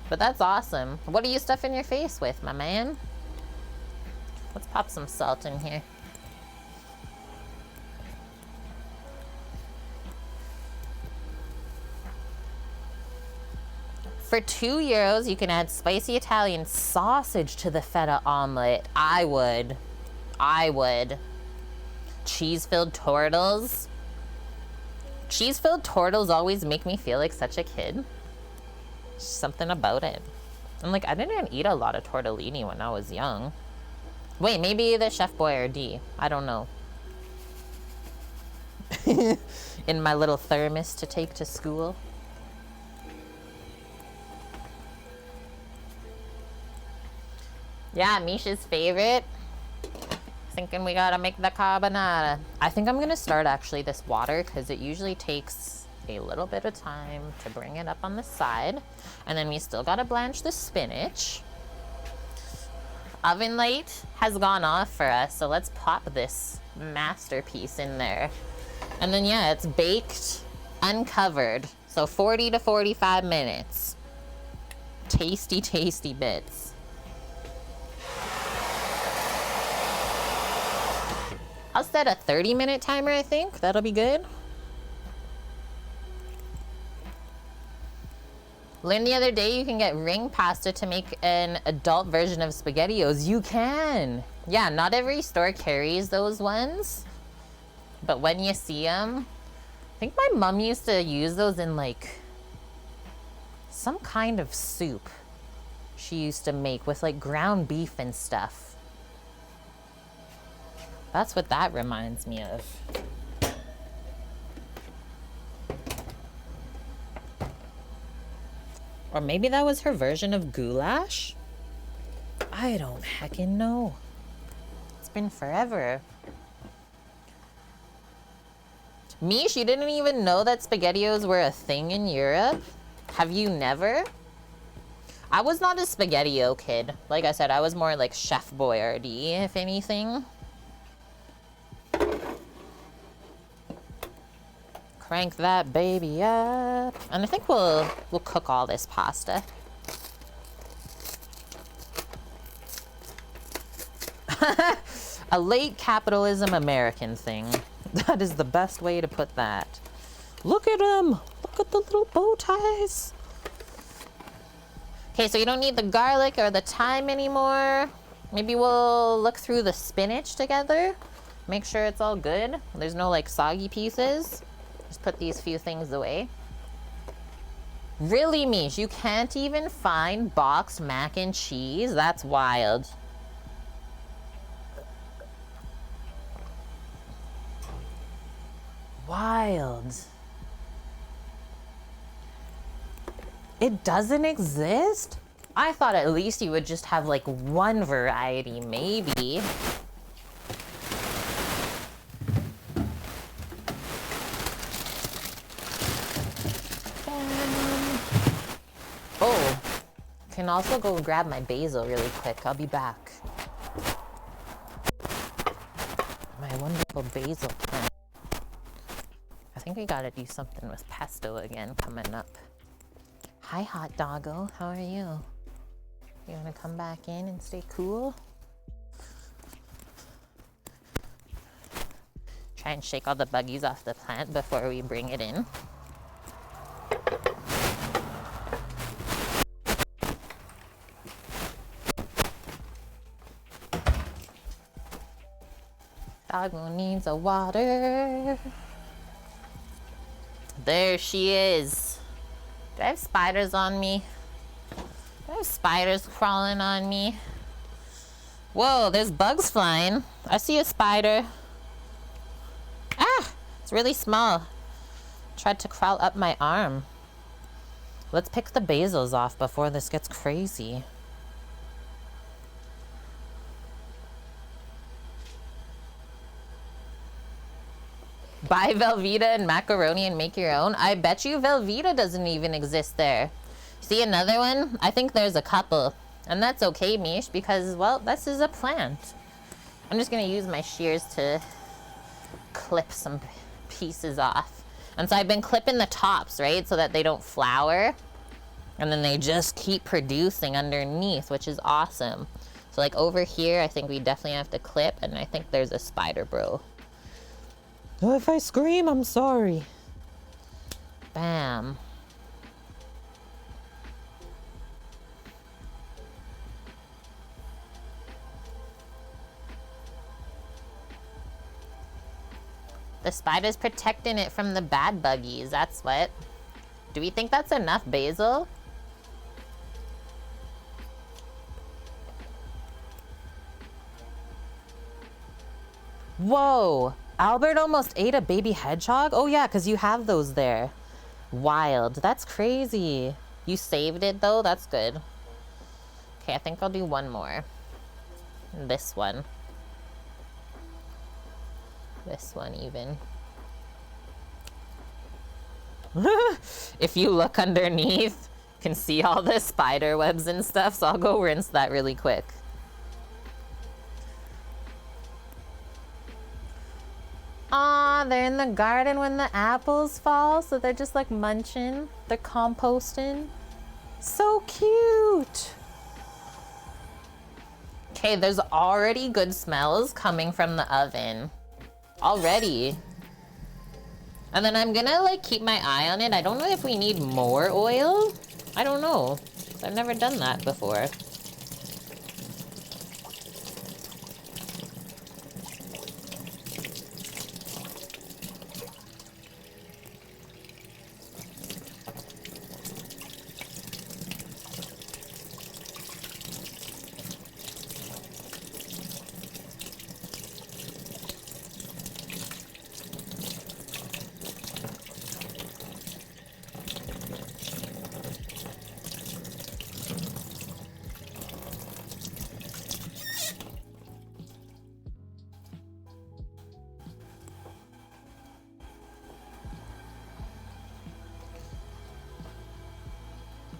But that's awesome. What are you stuffing your face with, my man? Let's pop some salt in here. For €2, you can add spicy Italian sausage to the feta omelet. I would. Cheese-filled tortles. Cheese-filled tortles always make me feel like such a kid. Something about it. And like, I didn't eat a lot of tortellini when I was young. Wait, maybe the Chef Boyardee. I don't know. In my little thermos to take to school. Yeah, Misha's favorite. Thinking we gotta make the carbonara. I think I'm gonna start actually this water because it usually takes a little bit of time to bring it up on the side. And then we still gotta blanch the spinach. Oven light has gone off for us, so let's pop this masterpiece in there. And then yeah, it's baked uncovered. So 40 to 45 minutes. Tasty, tasty bits. I'll set a 30-minute timer, I think. That'll be good. Learned the other day you can get ring pasta to make an adult version of SpaghettiOs. You can. Yeah, not every store carries those ones. But when you see them, I think my mom used to use those in like some kind of soup she used to make with like ground beef and stuff. That's what that reminds me of. Or maybe that was her version of goulash? I don't heckin' know. It's been forever. Mish, you didn't even know that SpaghettiOs were a thing in Europe? Have you never? I was not a SpaghettiO kid. Like I said, I was more like Chef Boyardee, if anything. Crank that baby up. And I think we'll cook all this pasta. A late capitalism American thing. That is the best way to put that. Look at them. Look at the little bow ties. Okay, so you don't need the garlic or the thyme anymore. Maybe we'll look through the spinach together. Make sure it's all good. There's no like soggy pieces. Just put these few things away. Really, Mish, you can't even find boxed mac and cheese? That's wild. Wild. It doesn't exist? I thought at least you would just have like one variety, maybe. Oh, can also go grab my basil really quick. I'll be back. My wonderful basil plant. I think we gotta do something with pesto again coming up. Hi, hot doggo. How are you? You wanna come back in and stay cool? Try and shake all the buggies off the plant before we bring it in. Doggo needs a water. There she is. Do I have spiders on me? Do I have spiders crawling on me? Whoa, there's bugs flying. I see a spider. Ah, it's really small. Tried to crawl up my arm. Let's pick the basils off before this gets crazy. Buy Velveeta and macaroni and make your own. I bet you Velveeta doesn't even exist there. See another one? I think there's a couple. And that's okay, Mish, because, well, this is a plant. I'm just gonna use my shears to clip some pieces off. And so I've been clipping the tops, right? So that they don't flower. And then they just keep producing underneath, which is awesome. So like over here, I think we definitely have to clip, and I think there's a spider, bro. Oh, if I scream, I'm sorry. Bam. The spider's protecting it from the bad buggies, that's what. Do we think that's enough basil? Whoa! Albert almost ate a baby hedgehog? Oh yeah, because you have those there. Wild. That's crazy. You saved it though? That's good. Okay, I think I'll do one more. This one. This one even. If you look underneath, you can see all the spider webs and stuff, so I'll go rinse that really quick. Aw, they're in the garden when the apples fall, so they're just like munching. They're composting. So cute. Okay, there's already good smells coming from the oven. Already. And then I'm gonna like keep my eye on it. I don't know if we need more oil. I don't know. I've never done that before.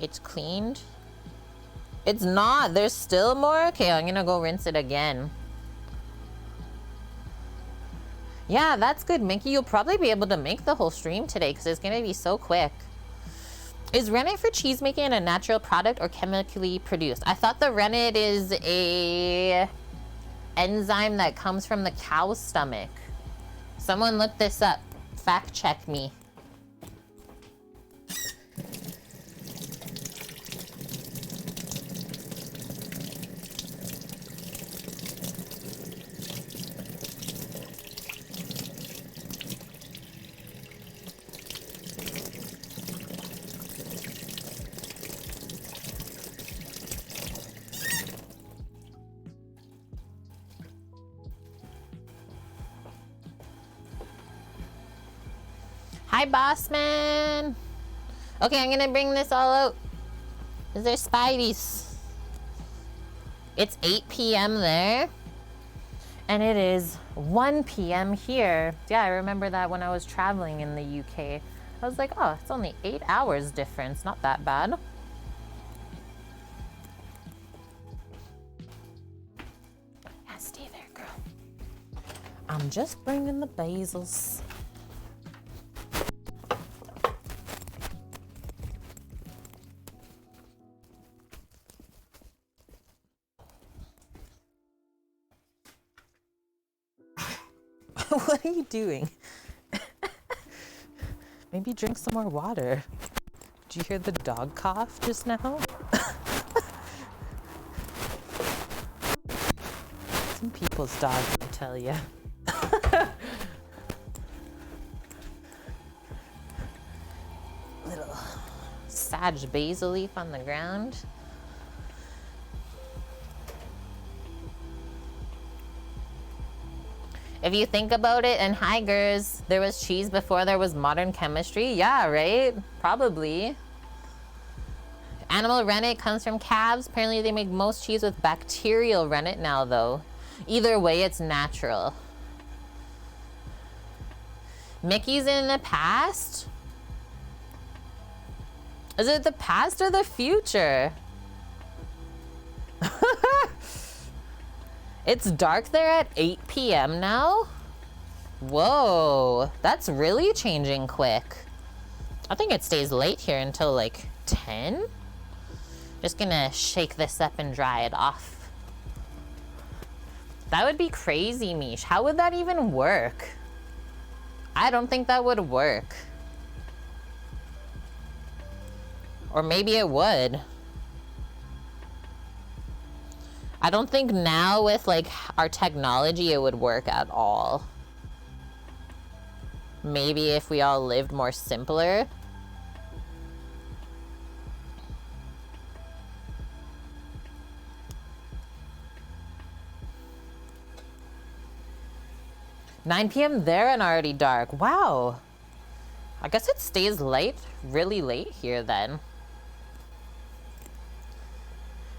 It's cleaned. It's not. There's still more. Okay, I'm gonna go rinse it again. Yeah, that's good, Mickey. You'll probably be able to make the whole stream today because it's gonna be so quick. Is rennet for cheese making a natural product or chemically produced? I thought the rennet is a enzyme that comes from the cow's stomach. Someone look this up. Fact check me. Hi, boss man. Okay, I'm gonna bring this all out. Is there spideys? It's 8 p.m. there. And it is 1 p.m. here. Yeah, I remember that when I was traveling in the UK. I was like, oh, it's only 8 hours difference. Not that bad. Yeah, stay there, girl. I'm just bringing the basils. What are you doing? Maybe drink some more water. Did you hear the dog cough just now? Some people's dogs, I tell you. Little sage basil leaf on the ground. If you think about it, and Higers, there was cheese before there was modern chemistry. Yeah, right? Probably. Animal rennet comes from calves. Apparently they make most cheese with bacterial rennet now, though. Either way, it's natural. Mickey's in the past? Is it the past or the future? It's dark there at 8 p.m. now? Whoa, that's really changing quick. I think it stays late here until like 10. Just gonna shake this up and dry it off. That would be crazy, Mish. How would that even work? I don't think that would work. Or maybe it would. I don't think now with like our technology it would work at all. Maybe if we all lived more simpler. $9 p.m. there and already dark. Wow. I guess it stays late, really late here then.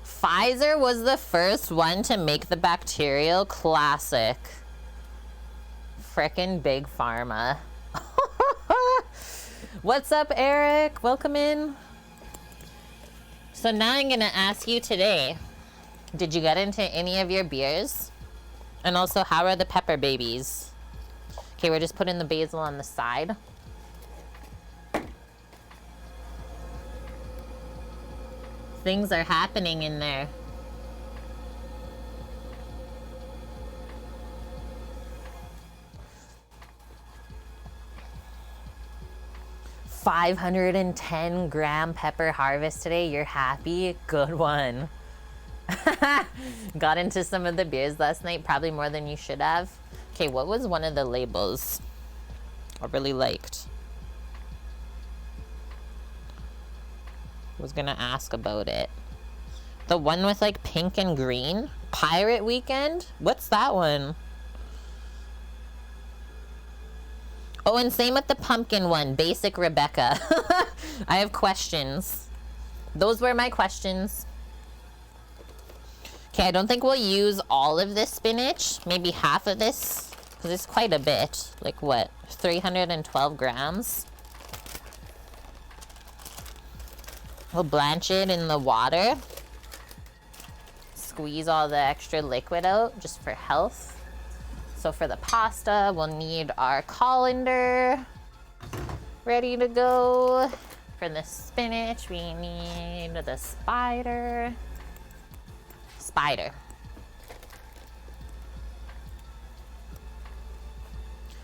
Pfizer was the first one to make the bacterial. Classic. Frickin' big pharma. What's up, Eric? Welcome in. So now I'm gonna ask you today, did you get into any of your beers? And also, how are the pepper babies? Okay, we're just putting the basil on the side. Things are happening in there. $510 pepper harvest today. You're happy? Good one. Got into some of the beers last night, probably more than you should have. Okay, what was one of the labels I really liked? Was gonna ask about it. The one with like pink and green? Pirate Weekend? What's that one? Oh, and same with the pumpkin one, Basic Rebecca. I have questions. Those were my questions. Okay, I don't think we'll use all of this spinach. Maybe half of this, because it's quite a bit. Like what, 312 grams? We'll blanch it in the water. Squeeze all the extra liquid out just for health. So for the pasta, we'll need our colander ready to go. For the spinach, we need the spider.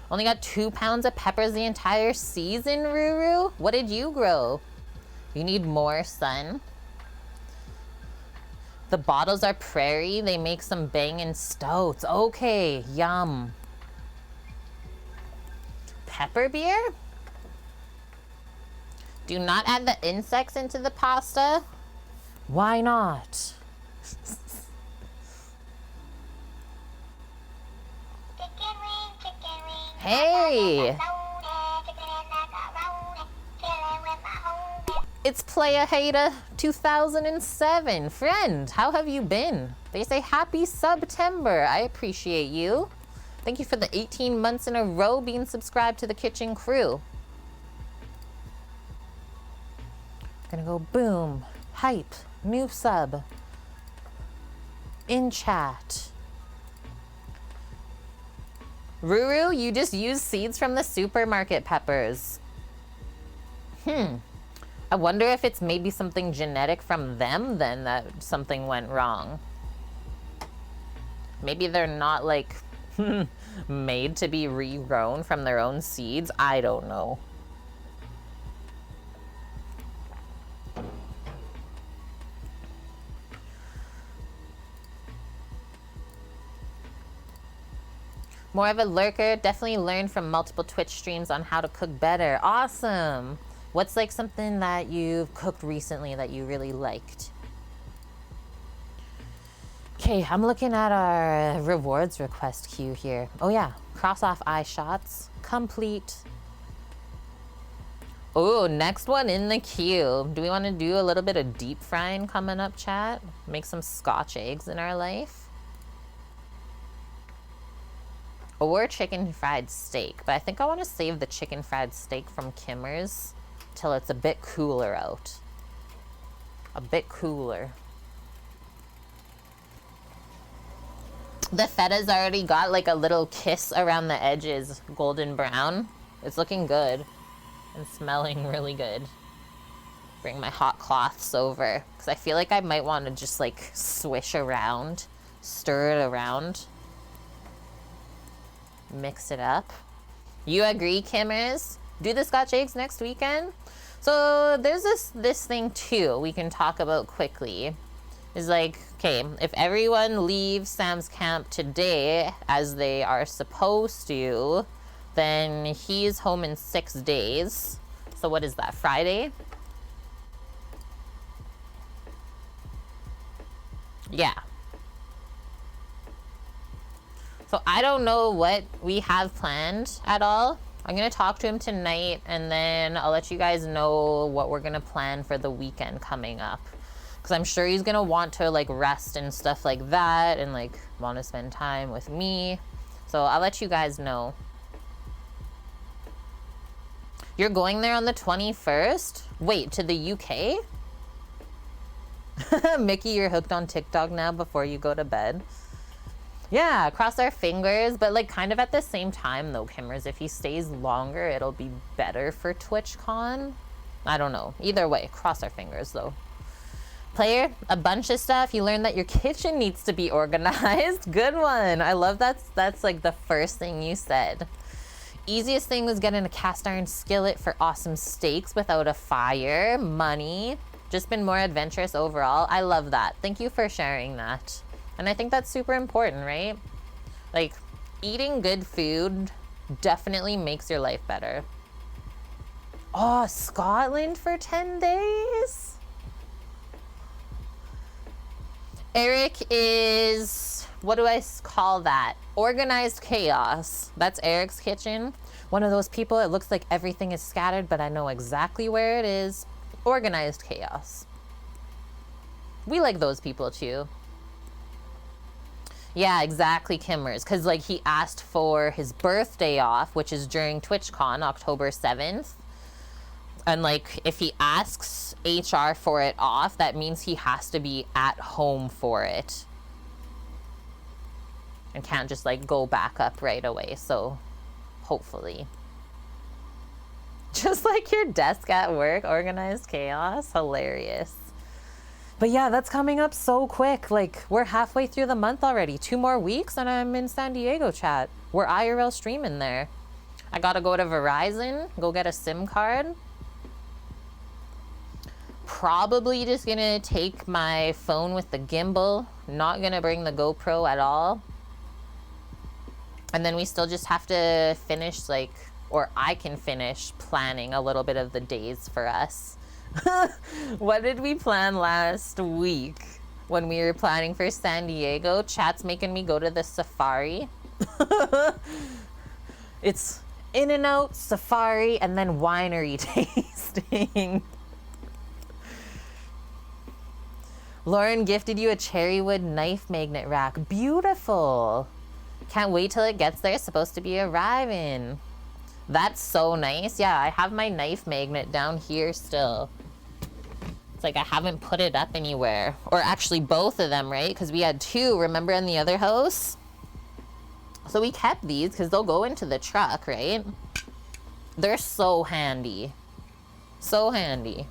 Only got 2 pounds of peppers the entire season, Ruru? What did you grow? You need more, son. The bottles are Prairie. They make some bangin' stouts. Okay, yum. Pepper beer? Do not add the insects into the pasta. Why not? Hey! It's Playa Hater 2007. Friend, how have you been? They say happy September. I appreciate you. Thank you for the 18 months in a row being subscribed to the Kitchen Crew. Gonna go boom, hype, new sub, in chat. Ruru, you just use seeds from the supermarket peppers. I wonder if it's maybe something genetic from them then that something went wrong. Maybe they're not like Made to be regrown from their own seeds? I don't know. More of a lurker. Definitely learned from multiple Twitch streams on how to cook better. Awesome. What's like something that you've cooked recently that you really liked? Okay, I'm looking at our rewards request queue here. Oh yeah, cross off eye shots. Complete. Oh, next one in the queue. Do we want to do a little bit of deep frying coming up, chat? Make some Scotch eggs in our life? Or chicken fried steak, but I think I want to save the chicken fried steak from Kimmer's till it's a bit cooler out. A bit cooler. The feta's already got like a little kiss around the edges, golden brown. It's looking good and smelling really good. Bring my hot cloths over because I feel like I might want to just like swish around, stir it around, mix it up. You agree, Kimmers? Do the Scotch eggs next weekend? So there's this thing too we can talk about quickly. Is like, okay, if everyone leaves Sam's camp today as they are supposed to, then he's home in 6 days. So what is that, Friday? Yeah. So I don't know what we have planned at all. I'm gonna talk to him tonight and then I'll let you guys know what we're gonna plan for the weekend coming up. Because I'm sure he's gonna want to like rest and stuff like that and like want to spend time with me. So I'll let you guys know. You're going there on the 21st? Wait, to the UK? Mickey, you're hooked on TikTok now before you go to bed. Yeah, cross our fingers, but like kind of at the same time though, Kimmers, if he stays longer, it'll be better for TwitchCon. I don't know. Either way, cross our fingers though. Player, a bunch of stuff. You learned that your kitchen needs to be organized. Good one. I love that's like the first thing you said. Easiest thing was getting a cast iron skillet for awesome steaks without a fire. Money. Just been more adventurous overall. I love that. Thank you for sharing that. And I think that's super important, right? Like, eating good food definitely makes your life better. Oh, Scotland for 10 days? Eric is, what do I call that? Organized chaos. That's Eric's kitchen. One of those people, it looks like everything is scattered, but I know exactly where it is. Organized chaos. We like those people too. Yeah, exactly, Kimmers. Because like he asked for his birthday off, which is during TwitchCon, October 7th. And like if he asks HR for it off, that means he has to be at home for it. And can't just like go back up right away. So hopefully. Just like your desk at work, organized chaos. Hilarious. But yeah, that's coming up so quick. Like we're halfway through the month already. 2 more weeks and I'm in San Diego, chat. We're IRL streaming there. I gotta go to Verizon, go get a SIM card. Probably just gonna take my phone with the gimbal. Not gonna bring the GoPro at all. And then we still just have to finish like, or I can finish planning a little bit of the days for us. What did we plan last week when we were planning for San Diego? Chat's making me go to the safari. It's In-N-Out, safari, and then winery tasting. Lauren gifted you a cherry wood knife magnet rack. Beautiful. Can't wait till it gets there. It's supposed to be arriving. That's so nice. Yeah, I have my knife magnet down here still. It's like I haven't put it up anywhere. Or actually both of them, right? Because we had 2, remember, in the other house? So we kept these because they'll go into the truck, right? They're so handy. So handy.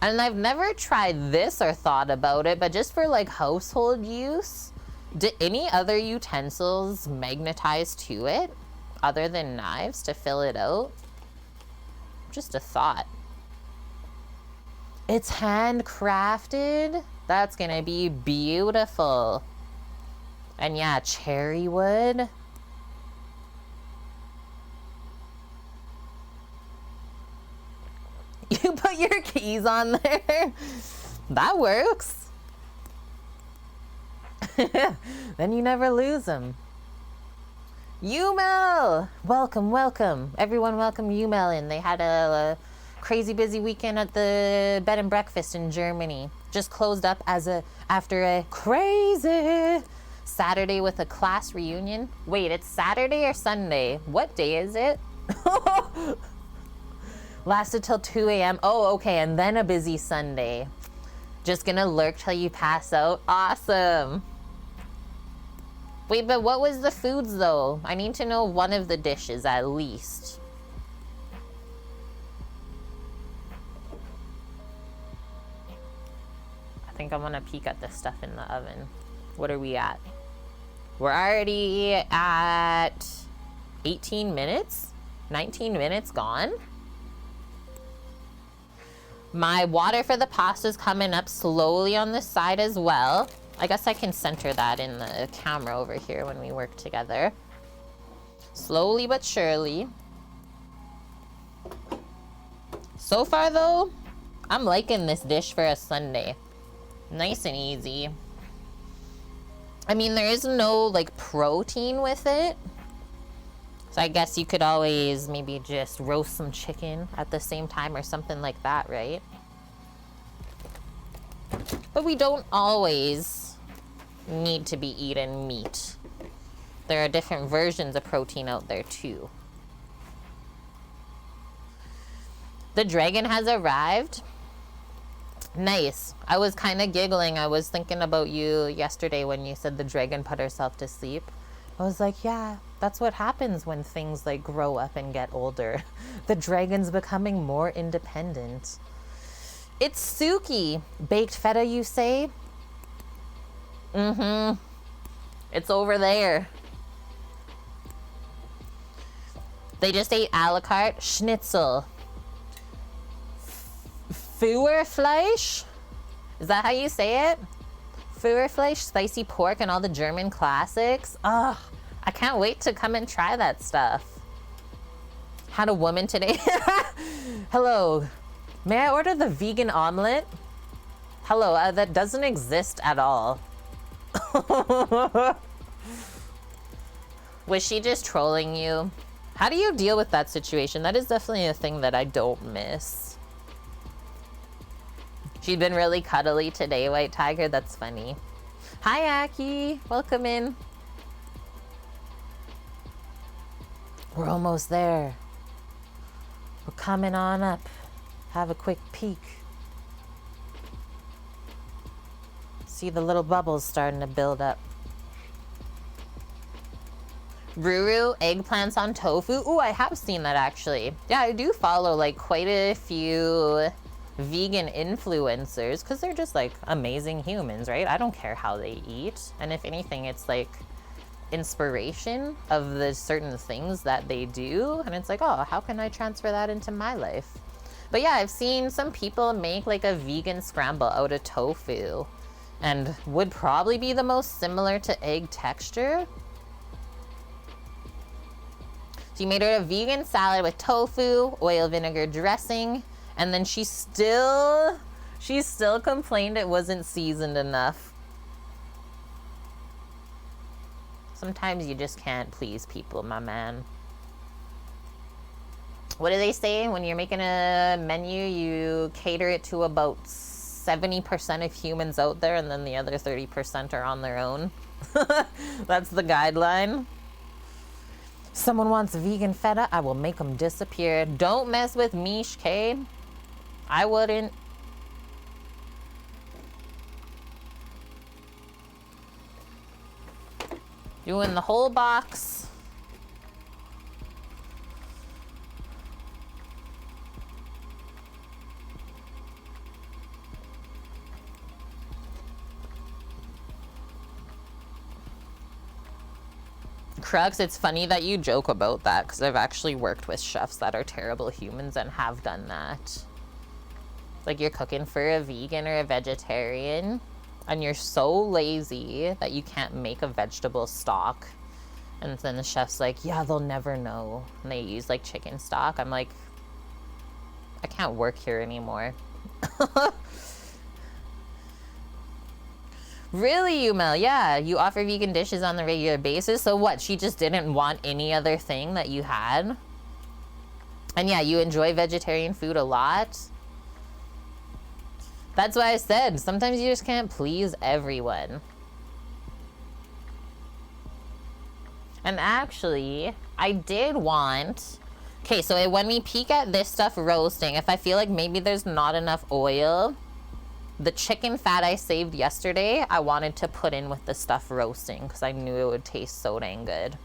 And I've never tried this or thought about it, but just for like household use, do any other utensils magnetize to it other than knives to fill it out? Just a thought. It's handcrafted. That's gonna be beautiful. And yeah, cherry wood. You put your keys on there. That works. Then you never lose them. UML! Welcome, welcome. Everyone welcome UML in. They had a crazy busy weekend at the bed and breakfast in Germany. Just closed up after a crazy Saturday with a class reunion. Wait, it's Saturday or Sunday? What day is it? Lasted till 2 a.m. Oh, okay, and then a busy Sunday. Just gonna lurk till you pass out. Awesome. Wait, but what was the foods though? I need to know one of the dishes at least. I think I want to peek at the stuff in the oven. What are we at? We're already at 18 minutes? 19 minutes gone? My water for the pasta's coming up slowly on this side as well. I guess I can center that in the camera over here when we work together. Slowly but surely. So far though, I'm liking this dish for a Sunday. Nice and easy. I mean, there is no like protein with it. So I guess you could always maybe just roast some chicken at the same time or something like that, right? But we don't always need to be eating meat. There are different versions of protein out there too. The dragon has arrived. Nice. I was kind of giggling. I was thinking about you yesterday when you said the dragon put herself to sleep. I was like, yeah, that's what happens when things like grow up and get older. The dragon's becoming more independent. It's Suki. Baked feta, you say? Mm-hmm. It's over there. They just ate a la carte schnitzel. Feuerfleisch? Is that how you say it? Feuerfleisch, spicy pork, and all the German classics. Ugh, I can't wait to come and try that stuff. Had a woman today. Hello. May I order the vegan omelet? Hello, that doesn't exist at all. Was she just trolling you? How do you deal with that situation? That is definitely a thing that I don't miss. She's been really cuddly today, White Tiger. That's funny. Hi, Aki. Welcome in. We're almost there. We're coming on up. Have a quick peek. See the little bubbles starting to build up. Ruru, eggplants on tofu. Ooh, I have seen that actually. Yeah, I do follow like quite a few vegan influencers because they're just like amazing humans, right? I don't care how they eat. And if anything, it's like inspiration of the certain things that they do. And it's like, oh, how can I transfer that into my life? But yeah, I've seen some people make like a vegan scramble out of tofu and would probably be the most similar to egg texture. So you made her a vegan salad with tofu, oil vinegar dressing, and then she still complained it wasn't seasoned enough. Sometimes you just can't please people, my man. What do they say? When you're making a menu, you cater it to about 70% of humans out there, and then the other 30% are on their own. That's the guideline. Someone wants vegan feta, I will make them disappear. Don't mess with Mish, K. I wouldn't. Doing the whole box. Crux, it's funny that you joke about that because I've actually worked with chefs that are terrible humans and have done that. Like you're cooking for a vegan or a vegetarian and you're so lazy that you can't make a vegetable stock. And then the chef's like, yeah, they'll never know. And they use like chicken stock. I'm like, I can't work here anymore. Really, Yumel? Yeah, you offer vegan dishes on the regular basis. So what? She just didn't want any other thing that you had? And yeah, you enjoy vegetarian food a lot? That's why I said, sometimes you just can't please everyone. And actually, I did want... Okay, so when we peek at this stuff roasting, if I feel like maybe there's not enough oil... The chicken fat I saved yesterday, I wanted to put in with the stuff roasting because I knew it would taste so dang good.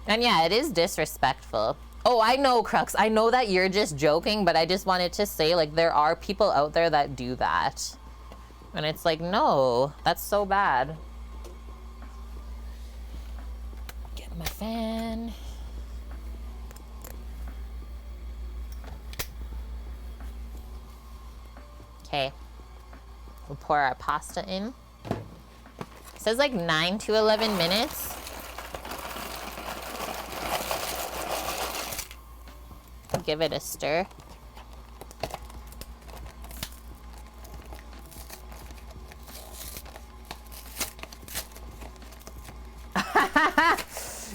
And yeah, it is disrespectful. Oh, I know, Crux. I know that you're just joking, but I just wanted to say, like, there are people out there that do that. And it's like, no, that's so bad. Get my fan. Okay, we'll pour our pasta in. It says like 9 to 11 minutes. Give it a stir.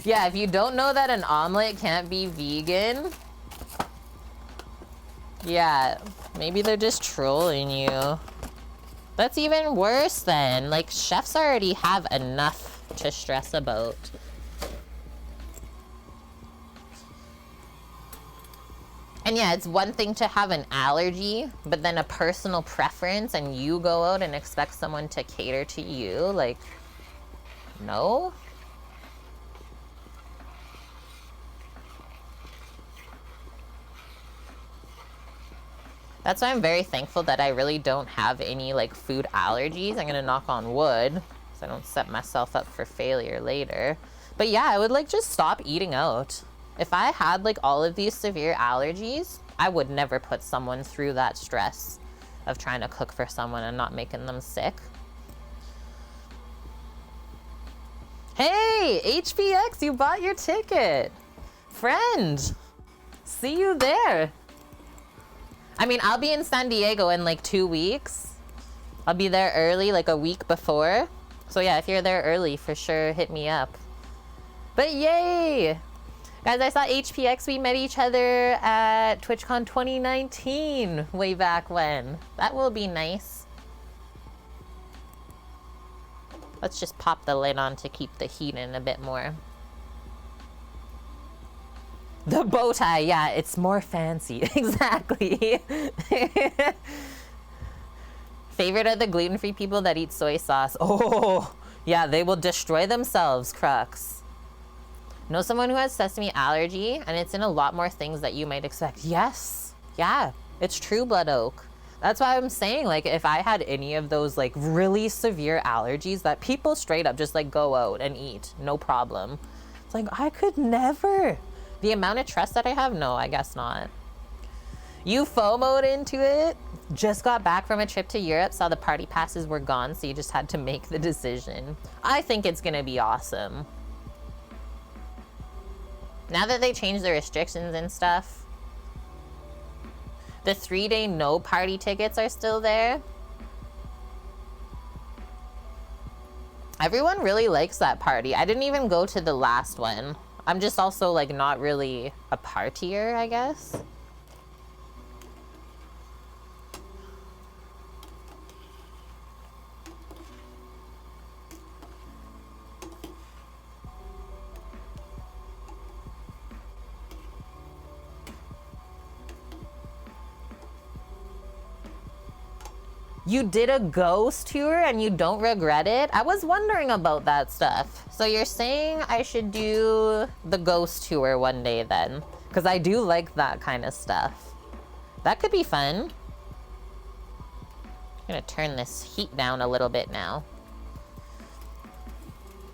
Yeah, if you don't know that an omelet can't be vegan, yeah, maybe they're just trolling you. That's even worse then. Like, chefs already have enough to stress about. And yeah, it's one thing to have an allergy, but then a personal preference and you go out and expect someone to cater to you. Like, no? That's why I'm very thankful that I really don't have any like food allergies. I'm gonna knock on wood so I don't set myself up for failure later. But yeah, I would like just stop eating out. If I had like all of these severe allergies, I would never put someone through that stress of trying to cook for someone and not making them sick. Hey, HPX, you bought your ticket. Friend, see you there. I mean, I'll be in San Diego in like 2 weeks. I'll be there early, like a week before. So yeah, if you're there early, for sure, hit me up. But yay! Guys, I saw HPX. We met each other at TwitchCon 2019, way back when. That will be nice. Let's just pop the lid on to keep the heat in a bit more. The bow tie, yeah, it's more fancy. Exactly. Favorite are the gluten-free people that eat soy sauce. Oh, yeah, they will destroy themselves, Crux. Know someone who has sesame allergy, and it's in a lot more things that you might expect. Yes, yeah, it's true, Blood Oak. That's why I'm saying, like, if I had any of those, like, really severe allergies that people straight up just, like, go out and eat, no problem. It's like, I could never. The amount of trust that I have? No, I guess not. You FOMO'd into it? Just got back from a trip to Europe, saw the party passes were gone, so you just had to make the decision. I think it's gonna be awesome. Now that they changed the restrictions and stuff, the 3-day no party tickets are still there. Everyone really likes that party. I didn't even go to the last one. I'm just also like not really a partier, I guess. You did a ghost tour and you don't regret it? I was wondering about that stuff. So you're saying I should do the ghost tour one day then? Because I do like that kind of stuff. That could be fun. gonna turn this heat down a little bit now.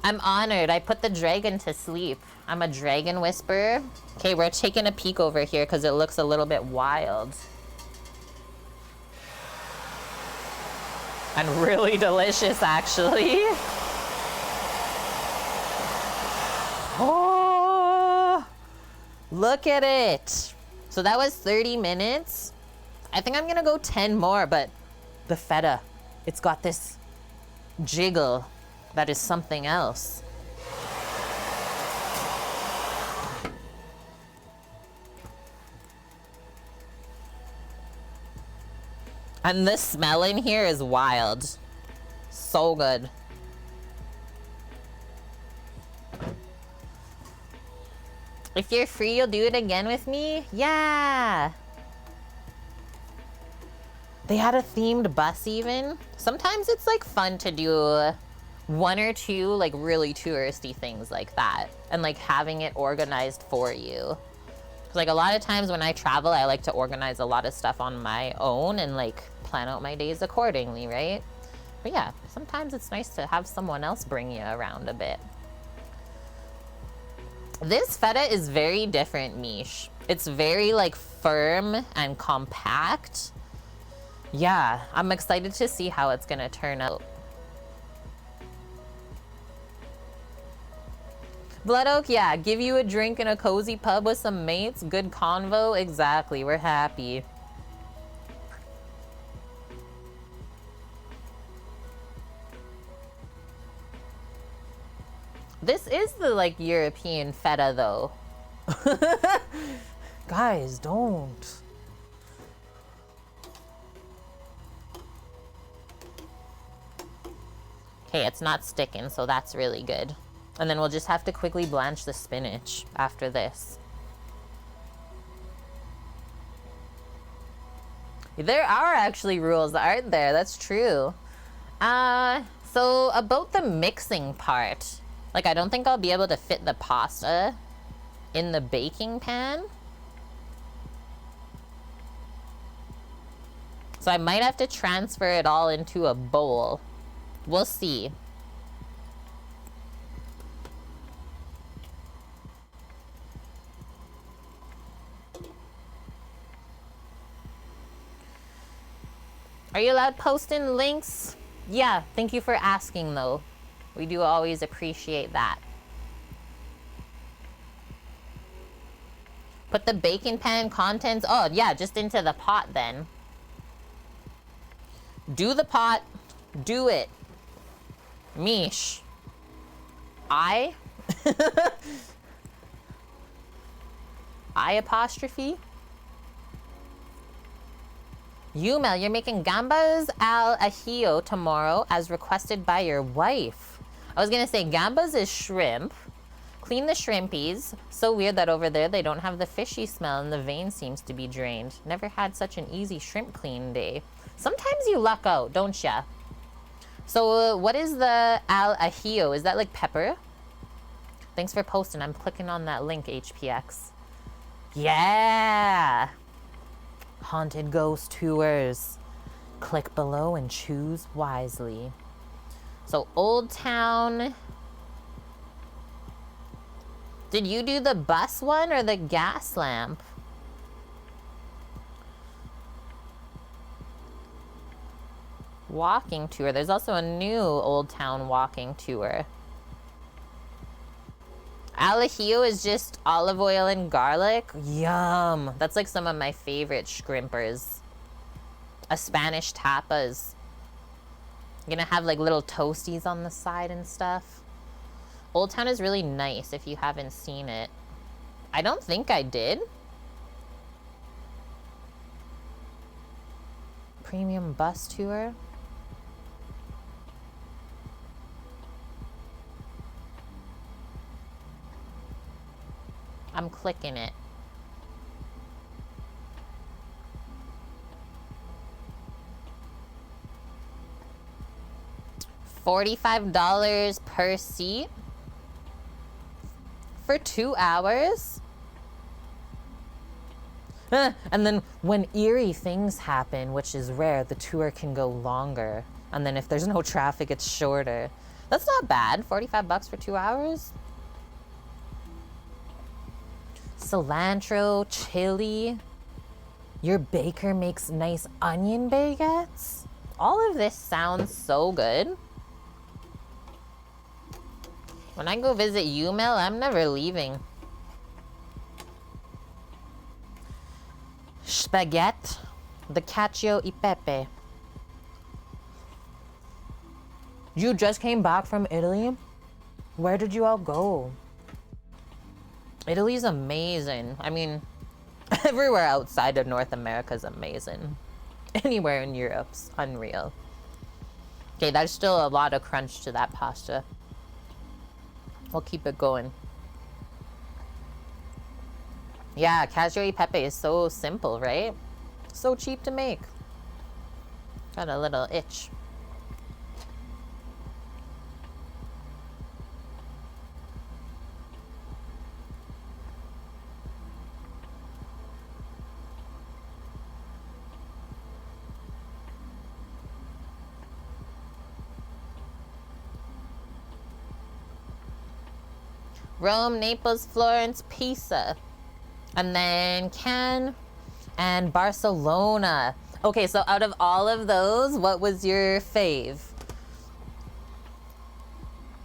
I'm honored. I put the dragon to sleep. I'm a dragon whisperer. Okay, we're taking a peek over here because it looks a little bit wild. And really delicious, actually. Oh, look at it. So that was 30 minutes. I think I'm gonna go 10 more, but the feta, it's got this jiggle that is something else. And the smell in here is wild. So good. If you're free, you'll do it again with me? Yeah. They had a themed bus even. Sometimes it's like fun to do one or two like really touristy things like that and like having it organized for you. Like a lot of times when I travel, I like to organize a lot of stuff on my own and like plan out my days accordingly, right? But yeah, sometimes it's nice to have someone else bring you around a bit. This feta is very different, Mish. It's very like firm and compact. Yeah, I'm excited to see how it's gonna turn out. Blood Oak, yeah, give you a drink in a cozy pub with some mates. Good convo, exactly, we're happy. This is the like European feta though. Guys, don't. Okay, it's not sticking, so that's really good. And then we'll just have to quickly blanch the spinach after this. There are actually rules, aren't there? That's true. So about the mixing part, like I don't think I'll be able to fit the pasta in the baking pan. So I might have to transfer it all into a bowl. We'll see. Are you allowed posting links? Yeah, thank you for asking though. We do always appreciate that. Put the baking pan contents, oh yeah, just into the pot then. Do the pot, do it. Mish. I apostrophe? Yumel, you're making gambas al ajillo tomorrow as requested by your wife. I was gonna say gambas is shrimp. Clean the shrimpies. So weird that over there they don't have the fishy smell and the vein seems to be drained. Never had such an easy shrimp clean day. Sometimes you luck out, don't ya? So what is the al ajillo? Is that like pepper? Thanks for posting. I'm clicking on that link, HPX. Yeah! Haunted ghost tours. Click below and choose wisely. So Old Town. Did you do the bus one or the gas lamp? Walking tour. There's also a new Old Town walking tour. Al ajillo is just olive oil and garlic. Yum. That's like some of my favorite shrimpers. A Spanish tapas. I'm gonna have like little toasties on the side and stuff. Old Town is really nice if you haven't seen it. I don't think I did. Premium bus tour. I'm clicking it. $45 per seat for 2 hours. And then when eerie things happen, which is rare, the tour can go longer. And then if there's no traffic, it's shorter. That's not bad. 45 bucks for 2 hours. Cilantro, chili. Your baker makes nice onion baguettes. All of this sounds so good. When I go visit Umel, I'm never leaving. Spaghetti, the cacio e pepe. You just came back from Italy? Where did you all go? Italy's amazing. I mean, everywhere outside of North America is amazing. Anywhere in Europe's unreal. Okay, there's still a lot of crunch to that pasta. We'll keep it going. Yeah, cacio e pepe is so simple, right? So cheap to make. Got a little itch. Rome, Naples, Florence, Pisa. And then Cannes and Barcelona. Okay, so out of all of those, what was your fave?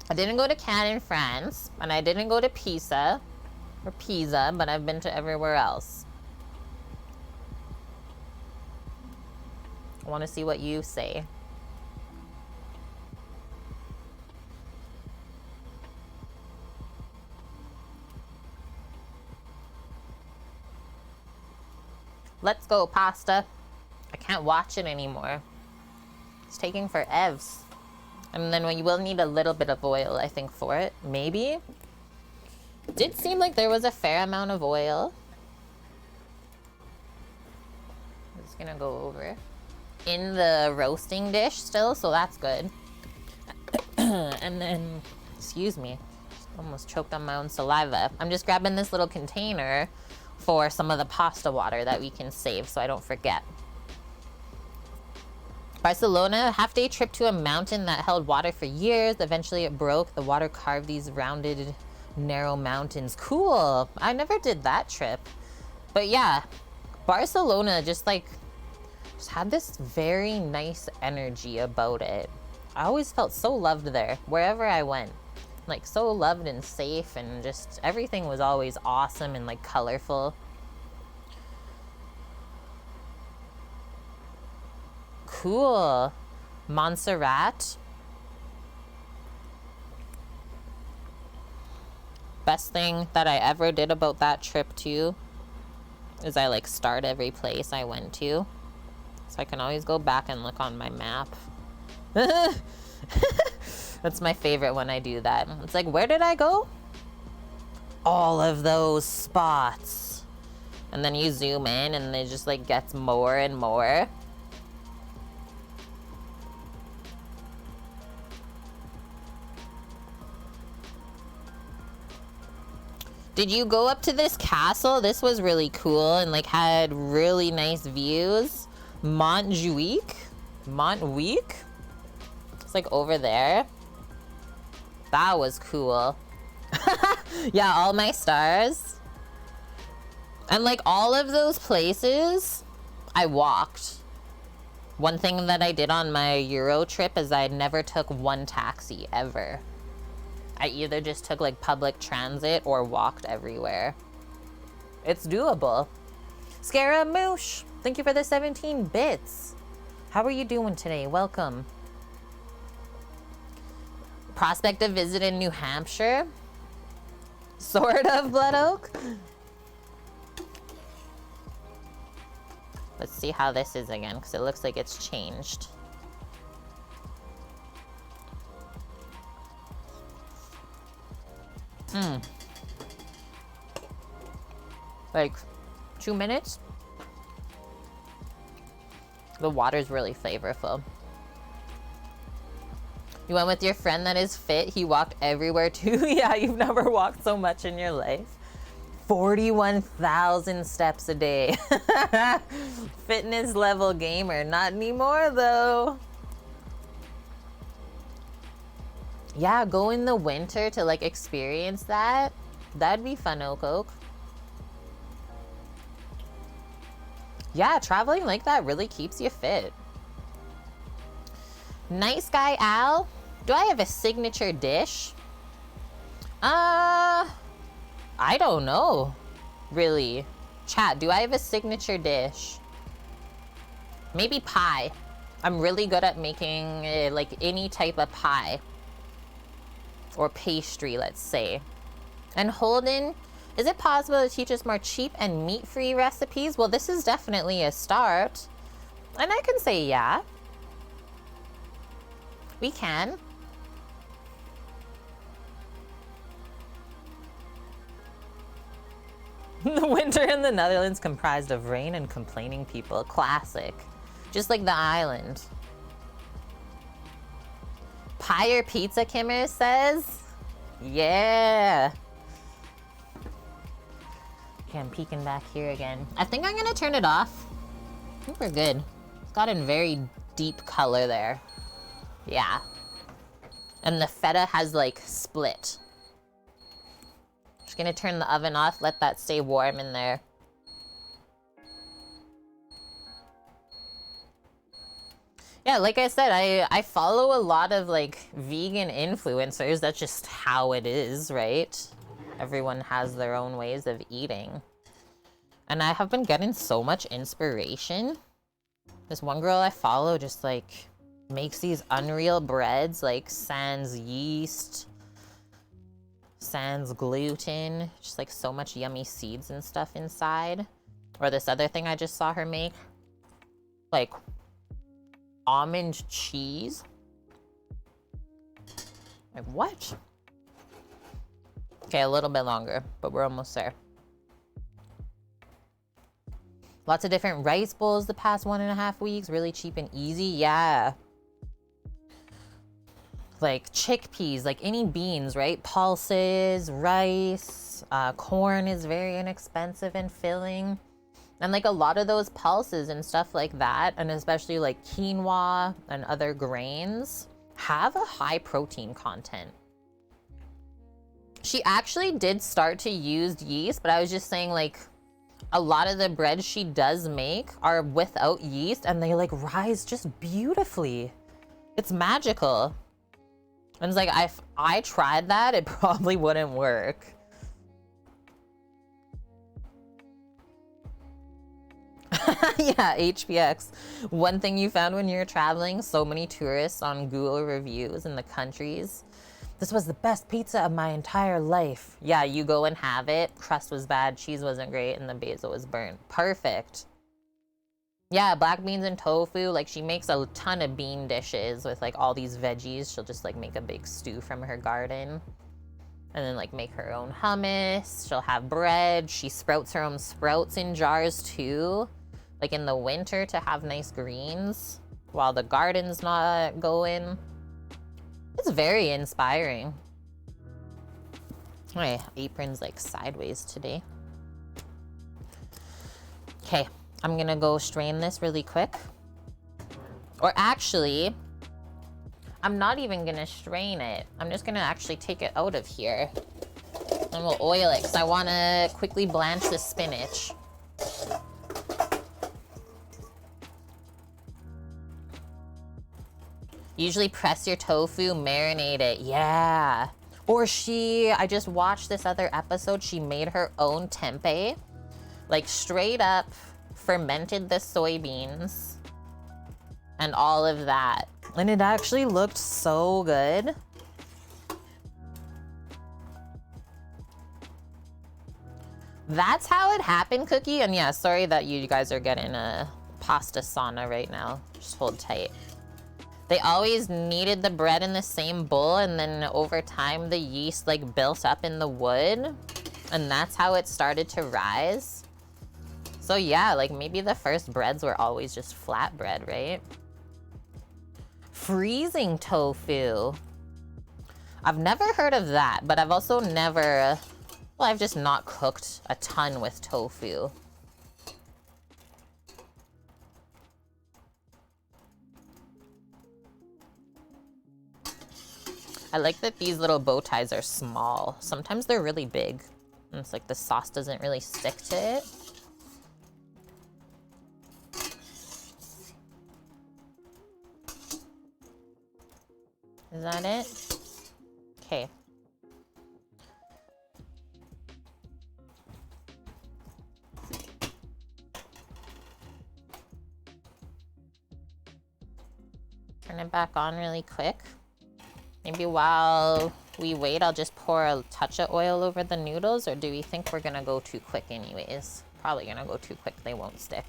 I didn't go to Cannes in France, and I didn't go to Pisa, but I've been to everywhere else. I want to see what you say. Let's go, pasta. I can't watch it anymore. It's taking forever. And then you will need a little bit of oil, I think, for it. Maybe. Did seem like there was a fair amount of oil. I'm just gonna go over in the roasting dish still, so that's good. And then, excuse me, almost choked on my own saliva. I'm just grabbing this little container for some of the pasta water that we can save so I don't forget. Barcelona, half-day trip to a mountain that held water for years. Eventually it broke. The water carved these rounded, narrow mountains. Cool. I never did that trip. But yeah, Barcelona just had this very nice energy about it. I always felt so loved there, wherever I went. Like, so loved and safe, and just everything was always awesome and like colorful. Cool. Montserrat. Best thing that I ever did about that trip too is I like starred every place I went to, so I can always go back and look on my map. That's my favorite when I do that. It's like, where did I go? All of those spots. And then you zoom in and it just like gets more and more. Did you go up to this castle? This was really cool and like had really nice views. Montjuic? It's like over there. That was cool. Yeah, all my stars. And like all of those places, I walked. One thing that I did on my Euro trip is I never took one taxi ever. I either just took like public transit or walked everywhere. It's doable. Scaramouche, thank you for the 17 bits. How are you doing today? Welcome. Prospect of visit in New Hampshire? Sort of, Blood Oak? Let's see how this is again, because it looks like it's changed. Like 2 minutes? The water's really flavorful. You went with your friend that is fit. He walked everywhere too. Yeah, you've never walked so much in your life. 41,000 steps a day. Fitness level gamer. Not anymore though. Yeah, go in the winter to like experience that. That'd be fun, Oak. Yeah, traveling like that really keeps you fit. Nice guy Al. Do I have a signature dish? I don't know, really. Chat, do I have a signature dish? Maybe pie. I'm really good at making like any type of pie. Or pastry, let's say. And Holden, is it possible to teach us more cheap and meat-free recipes? Well, this is definitely a start. And I can say yeah. We can. The winter in the Netherlands comprised of rain and complaining people. Classic. Just like the island. Pie or pizza, Kimmer says? Yeah. Okay, I'm peeking back here again. I think I'm gonna turn it off. I think we're good. It's got a very deep color there. Yeah. And the feta has like split. Just gonna turn the oven off, let that stay warm in there. Yeah, like I said, I follow a lot of like vegan influencers. That's just how it is, right? Everyone has their own ways of eating. And I have been getting so much inspiration. This one girl I follow just like makes these unreal breads, like sans yeast, sans gluten, just like so much yummy seeds and stuff inside. Or this other thing I just saw her make, like almond cheese. Like what? Okay, a little bit longer, but we're almost there. Lots of different rice bowls the past 1.5 weeks, really cheap and easy. Yeah. Like chickpeas, like any beans, right? Pulses, rice, corn is very inexpensive and filling. And like a lot of those pulses and stuff like that, and especially like quinoa and other grains, have a high protein content. She actually did start to use yeast, but I was just saying like a lot of the breads she does make are without yeast and they like rise just beautifully. It's magical. And it's like, I tried that, it probably wouldn't work. Yeah, HPX. One thing you found when you're traveling, so many tourists on Google reviews in the countries. This was the best pizza of my entire life. Yeah, you go and have it. Crust was bad, cheese wasn't great, and the basil was burnt. Perfect. Yeah, black beans and tofu. Like she makes a ton of bean dishes with like all these veggies. She'll just like make a big stew from her garden. And then like make her own hummus. She'll have bread. She sprouts her own sprouts in jars too. Like in the winter to have nice greens while the garden's not going. It's very inspiring. My apron's like sideways today. Okay, I'm gonna go strain this really quick. Or actually, I'm not even gonna strain it. I'm just gonna actually take it out of here. And we'll oil it because I wanna quickly blanch the spinach. Usually press your tofu, marinate it. Yeah. Or I just watched this other episode. She made her own tempeh. Like straight up fermented the soybeans and all of that. And it actually looked so good. That's how it happened, Cookie. And yeah, sorry that you guys are getting a pasta sauna right now. Just hold tight. They always kneaded the bread in the same bowl, and then over time the yeast like built up in the wood, and that's how it started to rise. So yeah, like maybe the first breads were always just flat bread, right? Freezing tofu. I've never heard of that, but I've also never, well, Well, I've just not cooked a ton with tofu. I like that these little bow ties are small. Sometimes they're really big. And it's like the sauce doesn't really stick to it. Is that it? Okay. Turn it back on really quick. Maybe while we wait, I'll just pour a touch of oil over the noodles, or do we think we're gonna go too quick anyways? Probably gonna go too quick, they won't stick.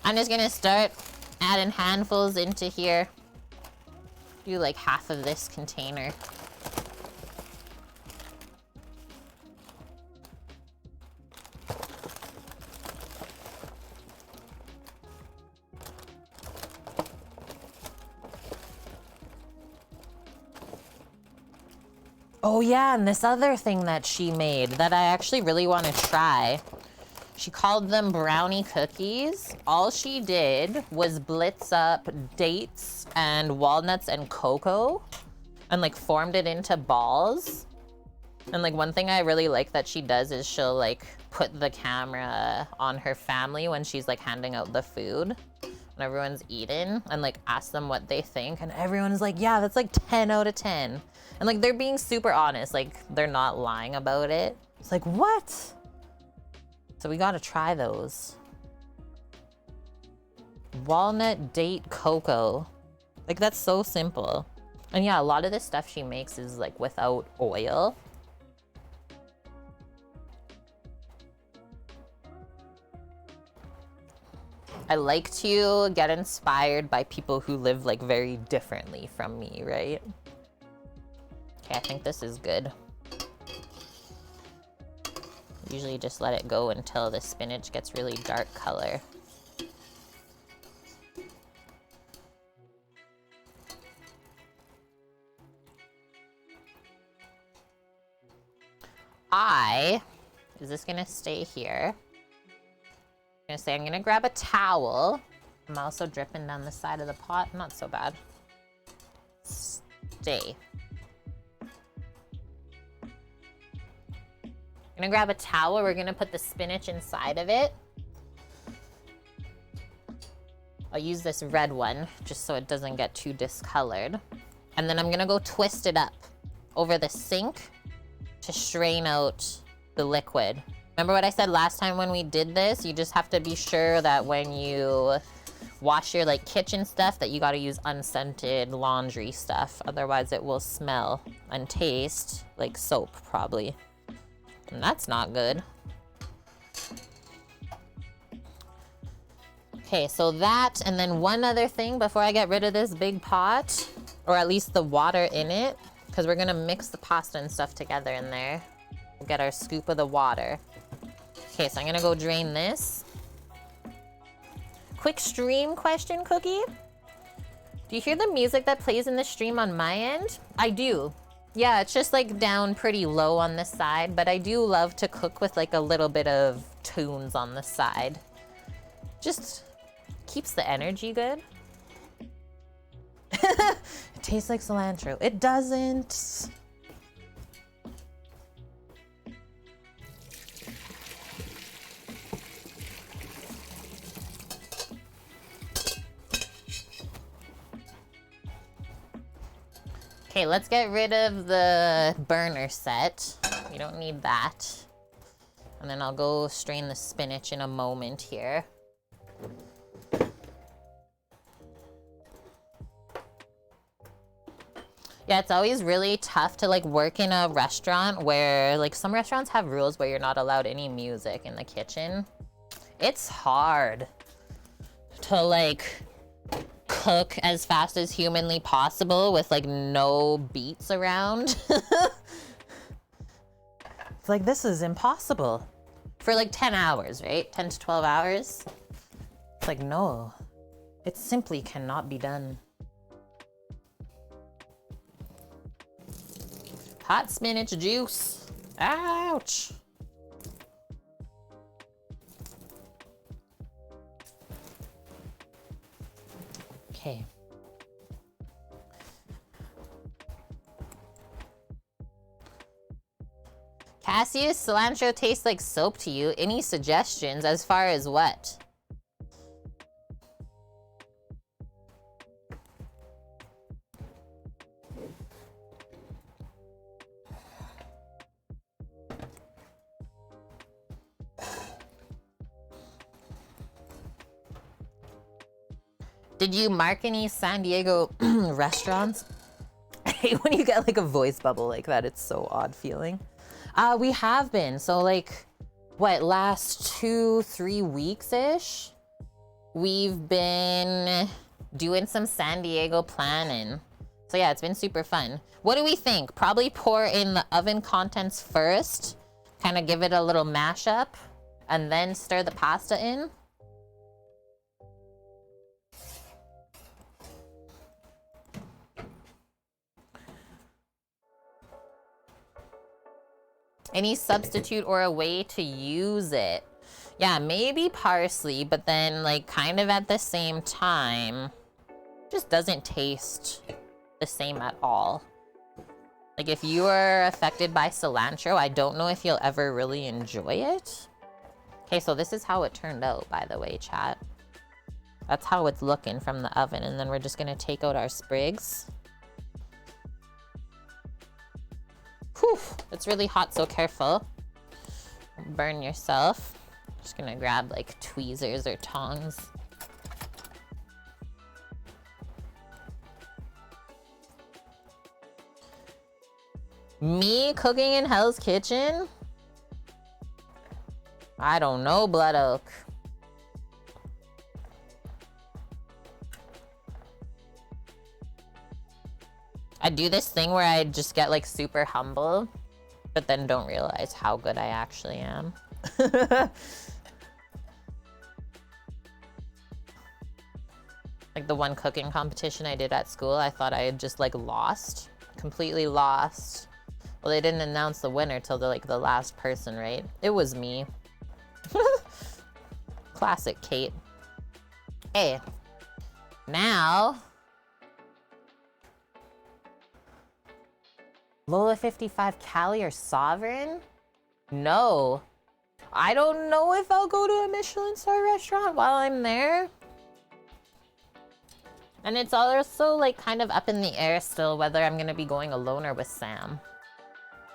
I'm just gonna start adding handfuls into here. Do like half of this container. Oh yeah, and this other thing that she made that I actually really want to try. She called them brownie cookies. All she did was blitz up dates and walnuts and cocoa and like formed it into balls. And like one thing I really like that she does is she'll like put the camera on her family when she's like handing out the food and everyone's eating and like ask them what they think. And everyone's like, yeah, that's like 10 out of 10. And like they're being super honest, like they're not lying about it. It's like, what? So we gotta try those. Walnut date cocoa. Like that's so simple. And yeah, a lot of the stuff she makes is like without oil. I like to get inspired by people who live like very differently from me, right? Okay, I think this is good. Usually just let it go until the spinach gets really dark color. Is this gonna stay here? I'm gonna say I'm gonna grab a towel. I'm also dripping down the side of the pot, not so bad. Stay. I'm gonna grab a towel. We're gonna put the spinach inside of it. I'll use this red one just so it doesn't get too discolored. And then I'm gonna go twist it up over the sink to strain out the liquid. Remember what I said last time when we did this? You just have to be sure that when you wash your like kitchen stuff that you gotta use unscented laundry stuff. Otherwise it will smell and taste like soap probably. And that's not good. Okay, so that, and then one other thing before I get rid of this big pot, or at least the water in it, because we're gonna mix the pasta and stuff together in there. We'll get our scoop of the water. Okay, so I'm gonna go drain this. Quick stream question, Cookie. Do you hear the music that plays in the stream on my end? I do. Yeah, it's just like down pretty low on this side, but I do love to cook with like a little bit of tunes on the side. Just keeps the energy good. It tastes like cilantro. It doesn't. Okay, let's get rid of the burner set. We don't need that. And then I'll go strain the spinach in a moment here. Yeah, it's always really tough to like work in a restaurant where like some restaurants have rules where you're not allowed any music in the kitchen. It's hard to like cook as fast as humanly possible with like no beats around. It's like, this is impossible. For like 10 hours, right? 10 to 12 hours. It's like, no, it simply cannot be done. Hot spinach juice. Ouch. Okay. Cassius, cilantro tastes like soap to you. Any suggestions as far as what? Did you mark any San Diego restaurants? I hate when you get like a voice bubble like that. It's so odd feeling. We have been. So like, what, last 2-3 weeks-ish? We've been doing some San Diego planning. So yeah, it's been super fun. What do we think? Probably pour in the oven contents first, kind of give it a little mashup, and then stir the pasta in. Any substitute or a way to use it? Yeah, maybe parsley, but then like kind of at the same time, just doesn't taste the same at all. Like if you are affected by cilantro, I don't know if you'll ever really enjoy it. Okay, so this is how it turned out, by the way, chat. That's how it's looking from the oven, and then we're just gonna take out our sprigs. Whew, it's really hot, so careful. Burn yourself. Just gonna grab like tweezers or tongs. Me cooking in Hell's Kitchen? I don't know, Blood Oak. I do this thing where I just get like super humble, but then don't realize how good I actually am. Like the one cooking competition I did at school, I thought I had just like lost, completely lost. Well, they didn't announce the winner till the last person, right? It was me. Classic Kate. Hey, now Lola 55 Cali or Sovereign? No. I don't know if I'll go to a Michelin star restaurant while I'm there. And it's also like kind of up in the air still whether I'm gonna be going alone or with Sam.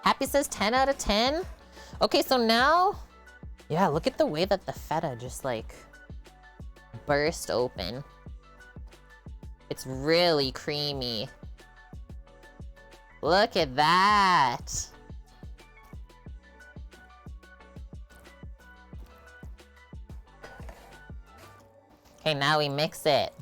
Happy says 10 out of 10. Okay, so now, yeah, look at the way that the feta just like burst open. It's really creamy. Look at that. Okay, now we mix it.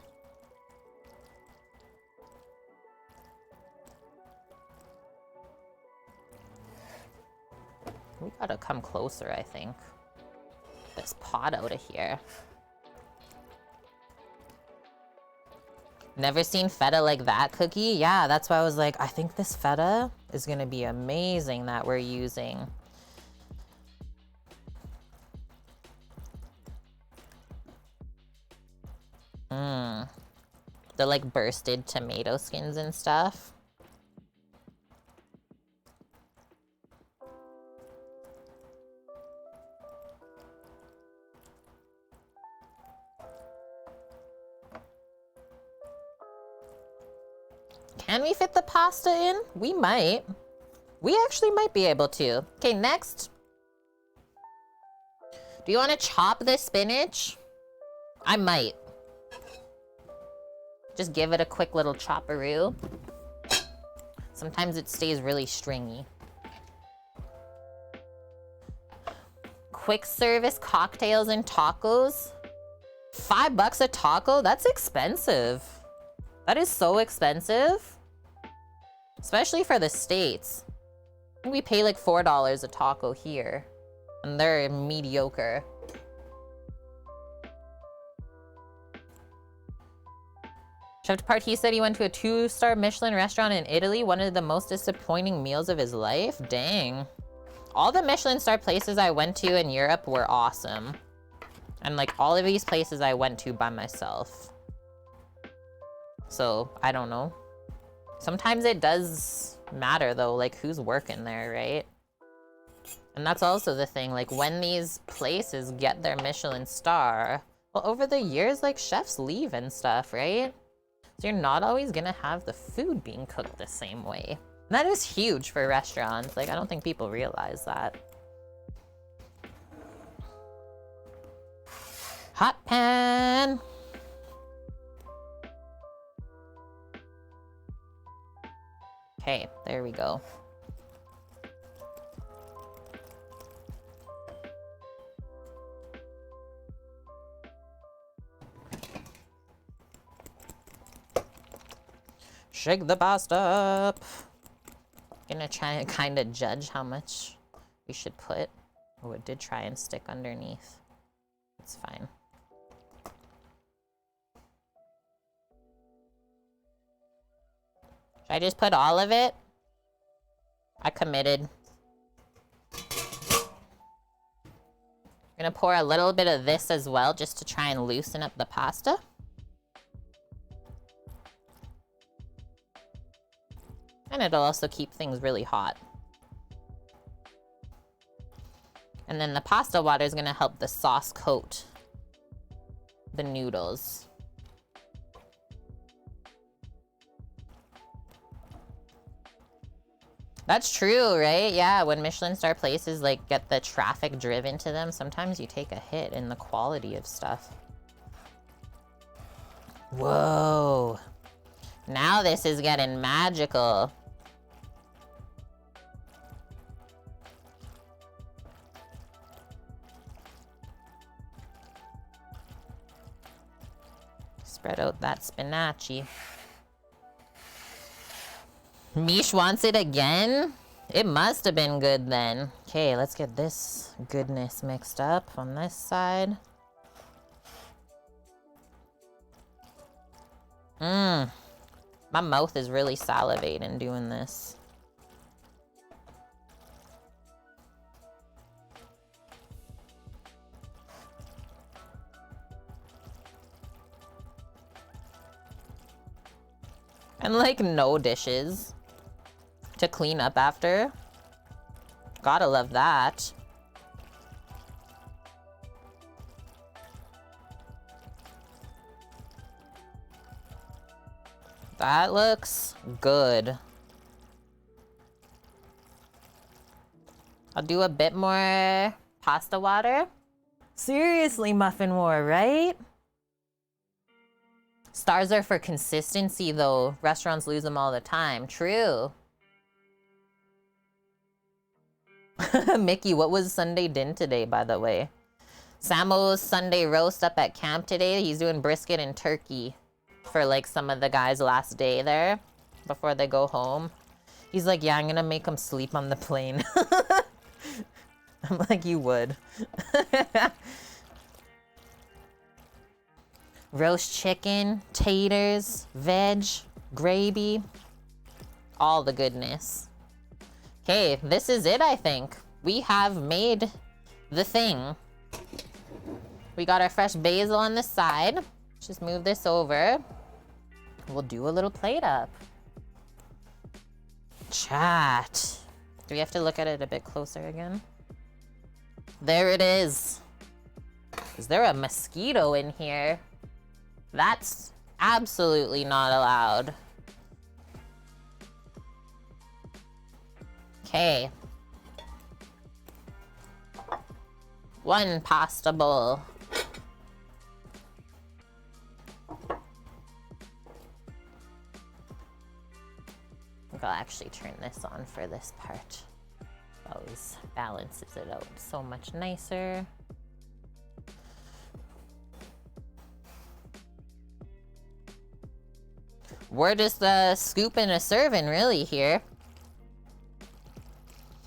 We gotta come closer, I think. This pot out of here. Never seen feta like that, Cookie? Yeah, that's why I was like, I think this feta is gonna be amazing that we're using. The like bursted tomato skins and stuff. Can we fit the pasta in? We might. We actually might be able to. Okay, next. Do you want to chop this spinach? I might. Just give it a quick little chopperoo. Sometimes it stays really stringy. Quick service cocktails and tacos. $5 a taco? That's expensive. That is so expensive. Especially for the States. I think we pay like $4 a taco here. And they're mediocre. Chef Party said he went to a 2-star Michelin restaurant in Italy, one of the most disappointing meals of his life. Dang. All the Michelin star places I went to in Europe were awesome. And like all of these places I went to by myself. So, I don't know. Sometimes it does matter though, like who's working there, right? And that's also the thing, like when these places get their Michelin star, well, over the years, like chefs leave and stuff, right? So you're not always gonna have the food being cooked the same way. And that is huge for restaurants. Like, I don't think people realize that. Hot pan. Okay, there we go. Shake the pasta up. Gonna try and kind of judge how much we should put. Oh, it did try and stick underneath. It's fine. Should I just put all of it? I committed. I'm gonna pour a little bit of this as well, just to try and loosen up the pasta. And it'll also keep things really hot. And then the pasta water is gonna help the sauce coat the noodles. That's true, right? Yeah, when Michelin star places like get the traffic driven to them, sometimes you take a hit in the quality of stuff. Whoa. Now this is getting magical. Spread out that spinachi. Mish wants it again? It must have been good then. Okay, let's get this goodness mixed up on this side. Mmm. My mouth is really salivating doing this. And like no dishes to clean up after. Gotta love that. That looks good. I'll do a bit more pasta water. Seriously, Muffin War, right? Stars are for consistency though. Restaurants lose them all the time. True. Mickey, what was Sunday din today, by the way? Samo's Sunday roast up at camp today. He's doing brisket and turkey for like some of the guys' last day there before they go home. He's like, yeah, I'm gonna make them sleep on the plane. I'm like, you would. Roast chicken, taters, veg, gravy, all the goodness. Okay, this is it, I think. We have made the thing. We got our fresh basil on the side. Just move this over. We'll do a little plate up. Chat. Do we have to look at it a bit closer again? There it is. Is there a mosquito in here? That's absolutely not allowed. Okay. One pasta bowl. I think I'll actually turn this on for this part. Always balances it out so much nicer. We're just scooping a serving really here.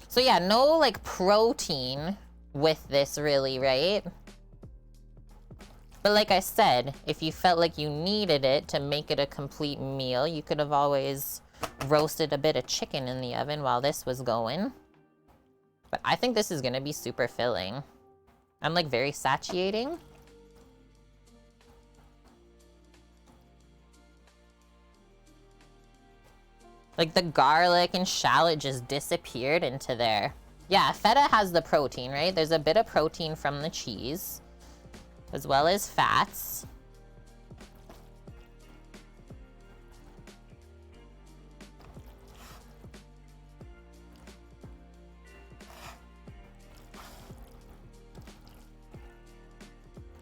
So yeah, no like protein with this really, right? But like I said, if you felt like you needed it to make it a complete meal, you could have always roasted a bit of chicken in the oven while this was going. But I think this is gonna be super filling. I'm like very satiating. Like the garlic and shallot just disappeared into there. Yeah, feta has the protein, right? There's a bit of protein from the cheese, as well as fats.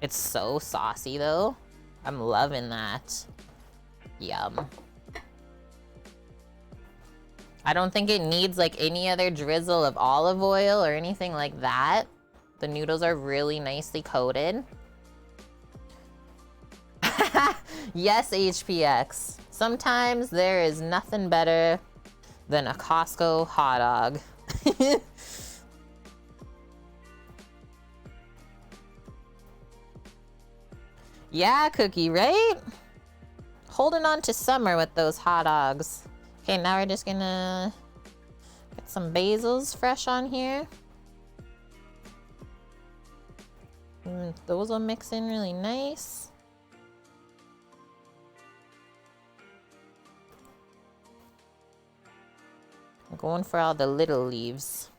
It's so saucy though. I'm loving that. Yum. I don't think it needs like any other drizzle of olive oil or anything like that. The noodles are really nicely coated. Yes, HPX. Sometimes there is nothing better than a Costco hot dog. Yeah, Cookie, right? Holding on to summer with those hot dogs. Okay, now we're just gonna get some basils fresh on here. Those will mix in really nice. I'm going for all the little leaves.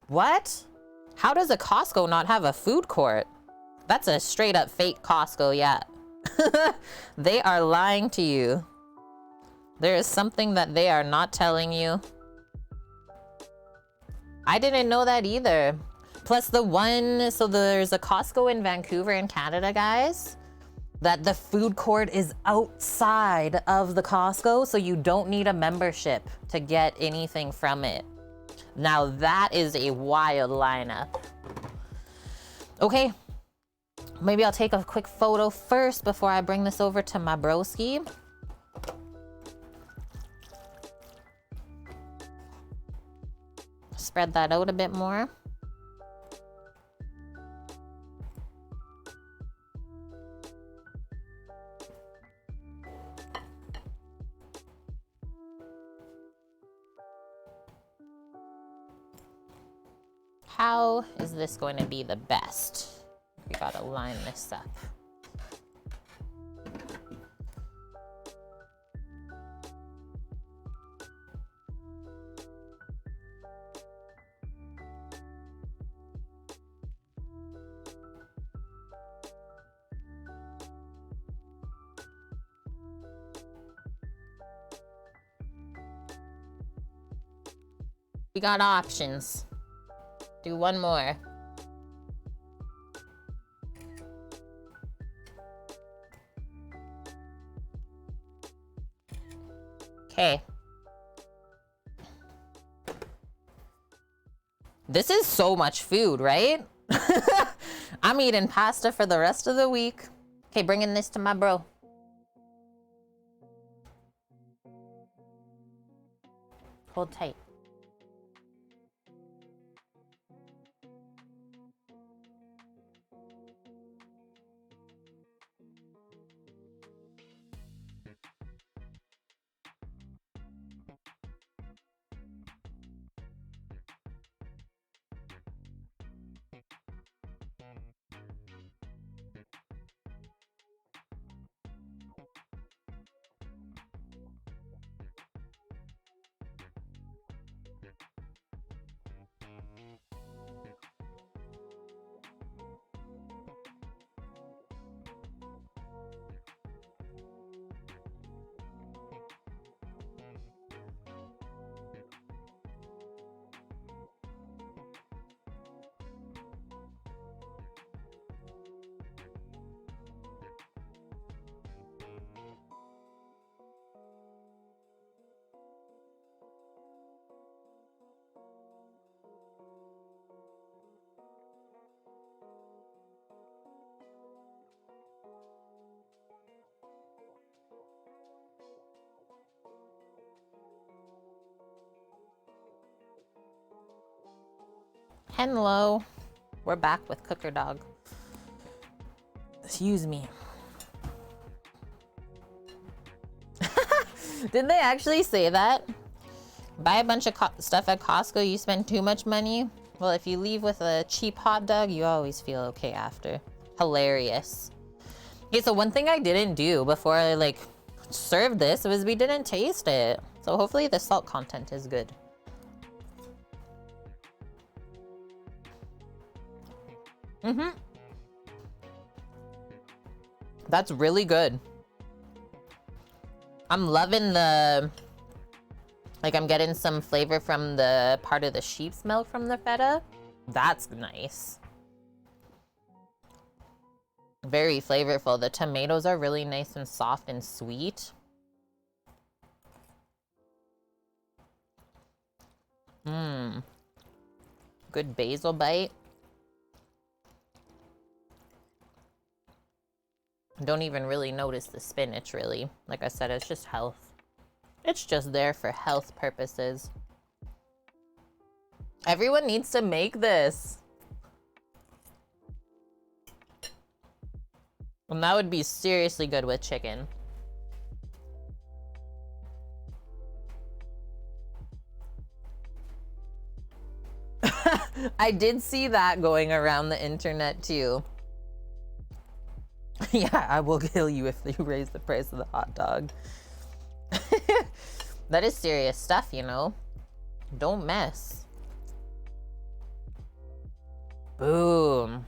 What? How does a Costco not have a food court? That's a straight up fake Costco, yeah. They are lying to you. There is something that they are not telling you. I didn't know that either. Plus so there's a Costco in Vancouver in Canada, guys, that the food court is outside of the Costco, so you don't need a membership to get anything from it. Now that is a wild lineup. Okay, maybe I'll take a quick photo first before I bring this over to my broski. Spread that out a bit more. How is this going to be the best? We gotta line this up. We got options. Do one more. Okay. This is so much food, right? I'm eating pasta for the rest of the week. Okay, bringing this to my bro. Hold tight. Hello. We're back with Cooker Dog. Excuse me. Did they actually say that? Buy a bunch of stuff at Costco, you spend too much money? Well, if you leave with a cheap hot dog, you always feel okay after. Hilarious. Okay, so one thing I didn't do before I like served this was we didn't taste it. So hopefully the salt content is good. Mm-hmm. That's really good. I'm loving the, like I'm getting some flavor from the part of the sheep's milk from the feta. That's nice. Very flavorful. The tomatoes are really nice and soft and sweet. Mmm. Good basil bite. Don't even really notice the spinach, really. Like I said, it's just health. It's just there for health purposes. Everyone needs to make this. And that would be seriously good with chicken. I did see that going around the internet too. Yeah, I will kill you if you raise the price of the hot dog. That is serious stuff, you know? Don't mess. Boom.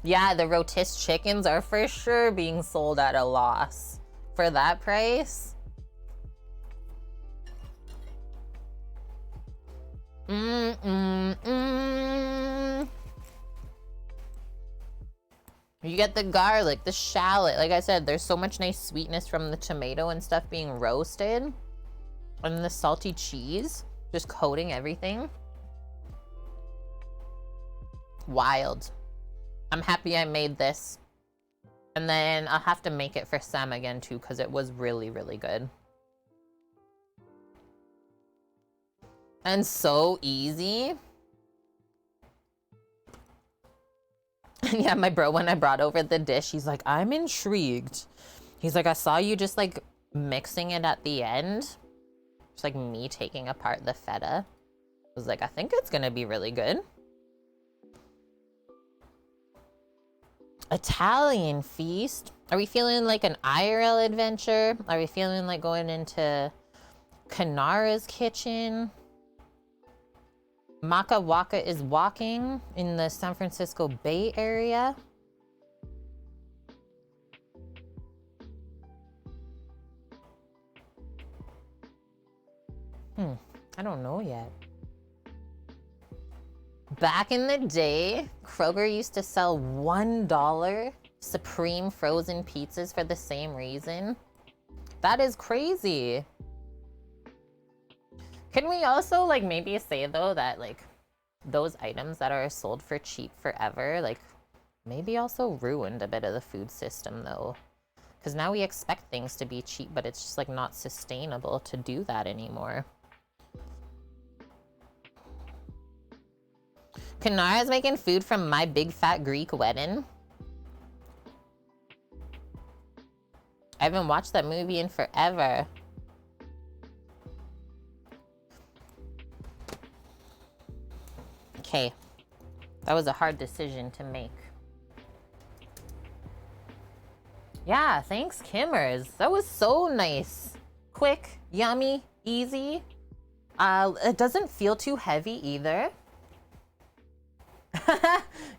Yeah, the rotisserie chickens are for sure being sold at a loss. For that price? You get the garlic, the shallot. Like I said, there's so much nice sweetness from the tomato and stuff being roasted. And the salty cheese just coating everything. Wild. I'm happy I made this. And then I'll have to make it for Sam again too, because it was really, really good. And so easy. Yeah, my bro, when I brought over the dish, he's like, I'm intrigued. He's like, I saw you just like mixing it at the end. It's like me taking apart the feta. I was like, I think it's gonna be really good. Italian feast. Are we feeling like an IRL adventure? Are we feeling like going into Kanara's kitchen? Maka Waka is walking in the San Francisco Bay Area. I don't know yet. Back in the day, Kroger used to sell $1 Supreme frozen pizzas for the same reason. That is crazy. Can we also like maybe say though that like those items that are sold for cheap forever, like maybe also ruined a bit of the food system though? Because now we expect things to be cheap, but it's just like not sustainable to do that anymore. Kanara's making food from My Big Fat Greek Wedding. I haven't watched that movie in forever. Okay, that was a hard decision to make. Yeah, thanks, Kimmers. That was so nice. Quick, yummy, easy. It doesn't feel too heavy either.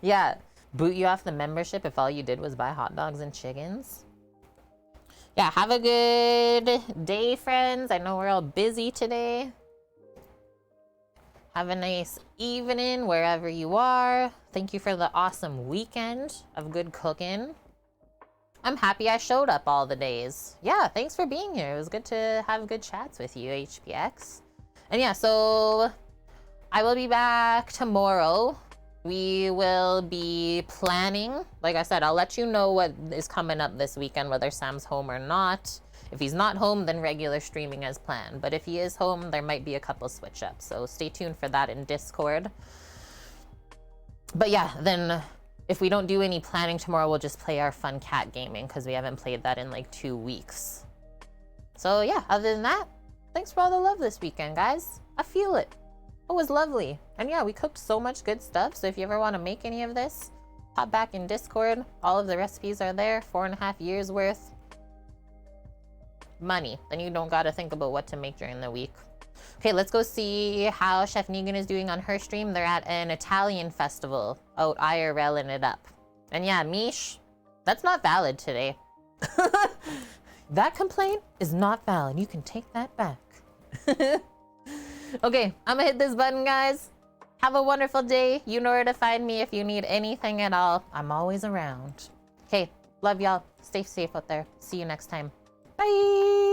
Yeah, boot you off the membership if all you did was buy hot dogs and chickens. Yeah, have a good day, friends. I know we're all busy today. Have a nice evening wherever you are. Thank you for the awesome weekend of good cooking. I'm happy I showed up all the days. Yeah, thanks for being here. It was good to have good chats with you, HPX. And yeah, so I will be back tomorrow. We will be planning. Like I said, I'll let you know what is coming up this weekend, whether Sam's home or not. If he's not home, then regular streaming as planned. But if he is home, there might be a couple switch ups. So stay tuned for that in Discord. But yeah, then if we don't do any planning tomorrow, we'll just play our fun cat gaming because we haven't played that in like 2 weeks. So yeah, other than that, thanks for all the love this weekend, guys. I feel it. It was lovely. And yeah, we cooked so much good stuff. So if you ever want to make any of this, hop back in Discord. All of the recipes are there. 4.5 years worth. Money. Then you don't got to think about what to make during the week. Okay, let's go see how Chef Negan is doing on her stream. They're at an Italian festival out IRLing it up. And yeah, Mish, that's not valid today. That complaint is not valid. You can take that back. Okay, I'm gonna hit this button, guys. Have a wonderful day. You know where to find me if you need anything at all. I'm always around. Okay, love y'all. Stay safe out there. See you next time. Bye.